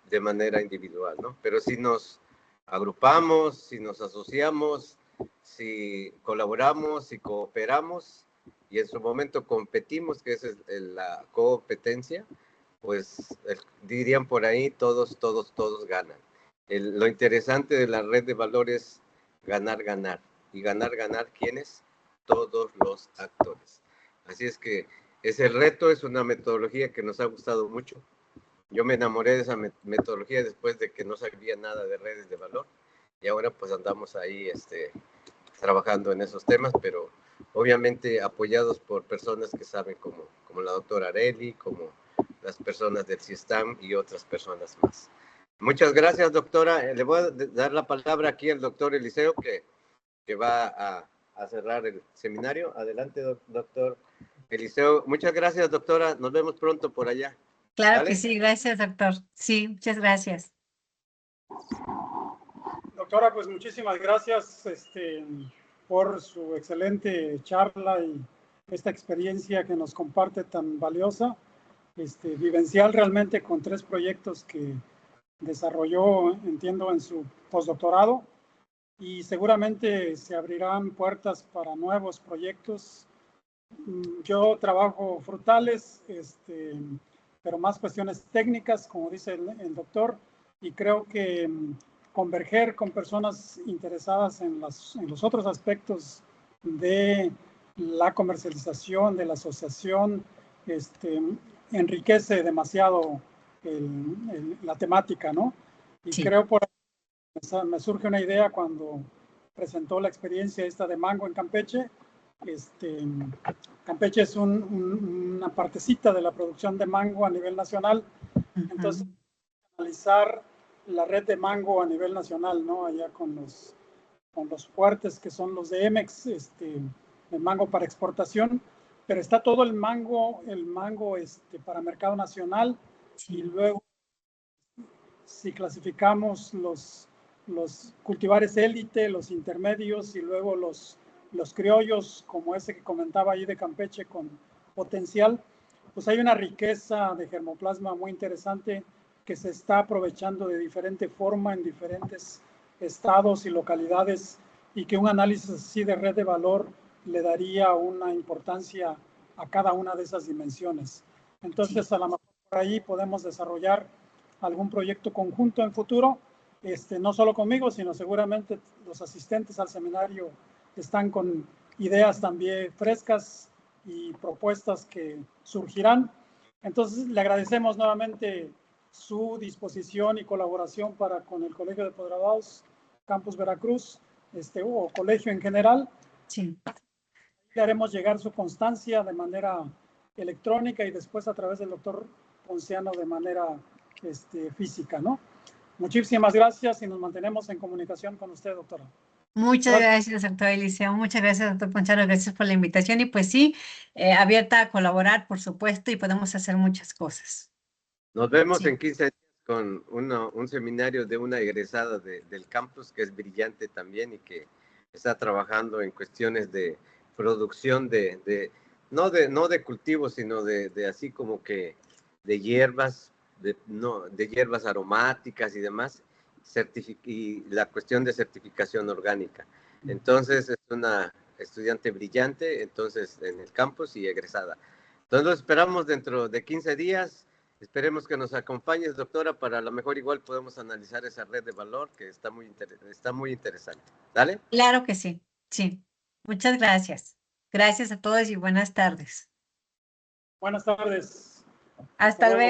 de manera individual, ¿no? Pero si nos agrupamos, si nos asociamos, si colaboramos, si cooperamos y en su momento competimos, que esa es la competencia, pues dirían por ahí, todos ganan. Lo interesante de la red de valores es ganar, ganar. Y ganar, ganar, ¿quiénes? Todos los actores. Así es que ese reto es una metodología que nos ha gustado mucho. Yo me enamoré de esa metodología después de que no sabía nada de redes de valor y ahora pues andamos ahí trabajando en esos temas, pero obviamente apoyados por personas que saben como la doctora Areli, como las personas del CISTAM y otras personas más. Muchas gracias, doctora. Le voy a dar la palabra aquí al doctor Eliseo que va a cerrar el seminario. Adelante, doctor Eliseo. Muchas gracias, doctora. Nos vemos pronto por allá. Claro ¿Vale? que sí, gracias, doctor. Sí, muchas gracias. Doctora, pues muchísimas gracias por su excelente charla y esta experiencia que nos comparte tan valiosa, vivencial realmente con 3 proyectos que desarrolló, entiendo, en su postdoctorado, y seguramente se abrirán puertas para nuevos proyectos. Yo trabajo frutales, pero más cuestiones técnicas, como dice el doctor, y creo que converger con personas interesadas en los otros aspectos de la comercialización, de la asociación, enriquece demasiado la temática, ¿no? Y Sí. creo por ahí me surge una idea cuando presentó la experiencia esta de mango en Campeche, Campeche es una partecita de la producción de mango a nivel nacional. Entonces, analizar la red de mango a nivel nacional, ¿no? Allá con los fuertes que son los de Emex, el mango para exportación, pero está todo el mango para mercado nacional. Sí. Y luego, si clasificamos los cultivares élite, los intermedios y luego los criollos, como ese que comentaba ahí de Campeche con potencial, pues hay una riqueza de germoplasma muy interesante que se está aprovechando de diferente forma en diferentes estados y localidades, y que un análisis así de red de valor le daría una importancia a cada una de esas dimensiones. Entonces, sí, a lo mejor por ahí podemos desarrollar algún proyecto conjunto en futuro, no solo conmigo, sino seguramente los asistentes al seminario están con ideas también frescas y propuestas que surgirán. Entonces, le agradecemos nuevamente su disposición y colaboración para con el Colegio de Posgraduados Campus Veracruz, o colegio en general. Sí. Le haremos llegar su constancia de manera electrónica y después a través del doctor Ponciano de manera física, ¿no? Muchísimas gracias y nos mantenemos en comunicación con usted, doctora. Muchas gracias, doctor Eliseo. Muchas gracias, doctor Ponciano. Gracias por la invitación. Y pues sí, abierta a colaborar, por supuesto, y podemos hacer muchas cosas. Nos vemos en 15 días con un seminario de una egresada del campus que es brillante también y que está trabajando en cuestiones de producción no de cultivos, sino de así como que de hierbas, de hierbas aromáticas y demás, y la cuestión de certificación orgánica. Entonces es una estudiante brillante, entonces en el campus y egresada. Entonces lo esperamos dentro de 15 días. Esperemos que nos acompañes, doctora, para a lo mejor igual podemos analizar esa red de valor que está muy interesante. ¿Dale? Claro que sí, sí. Muchas gracias. Gracias a todos y buenas tardes. Buenas tardes. Hasta luego.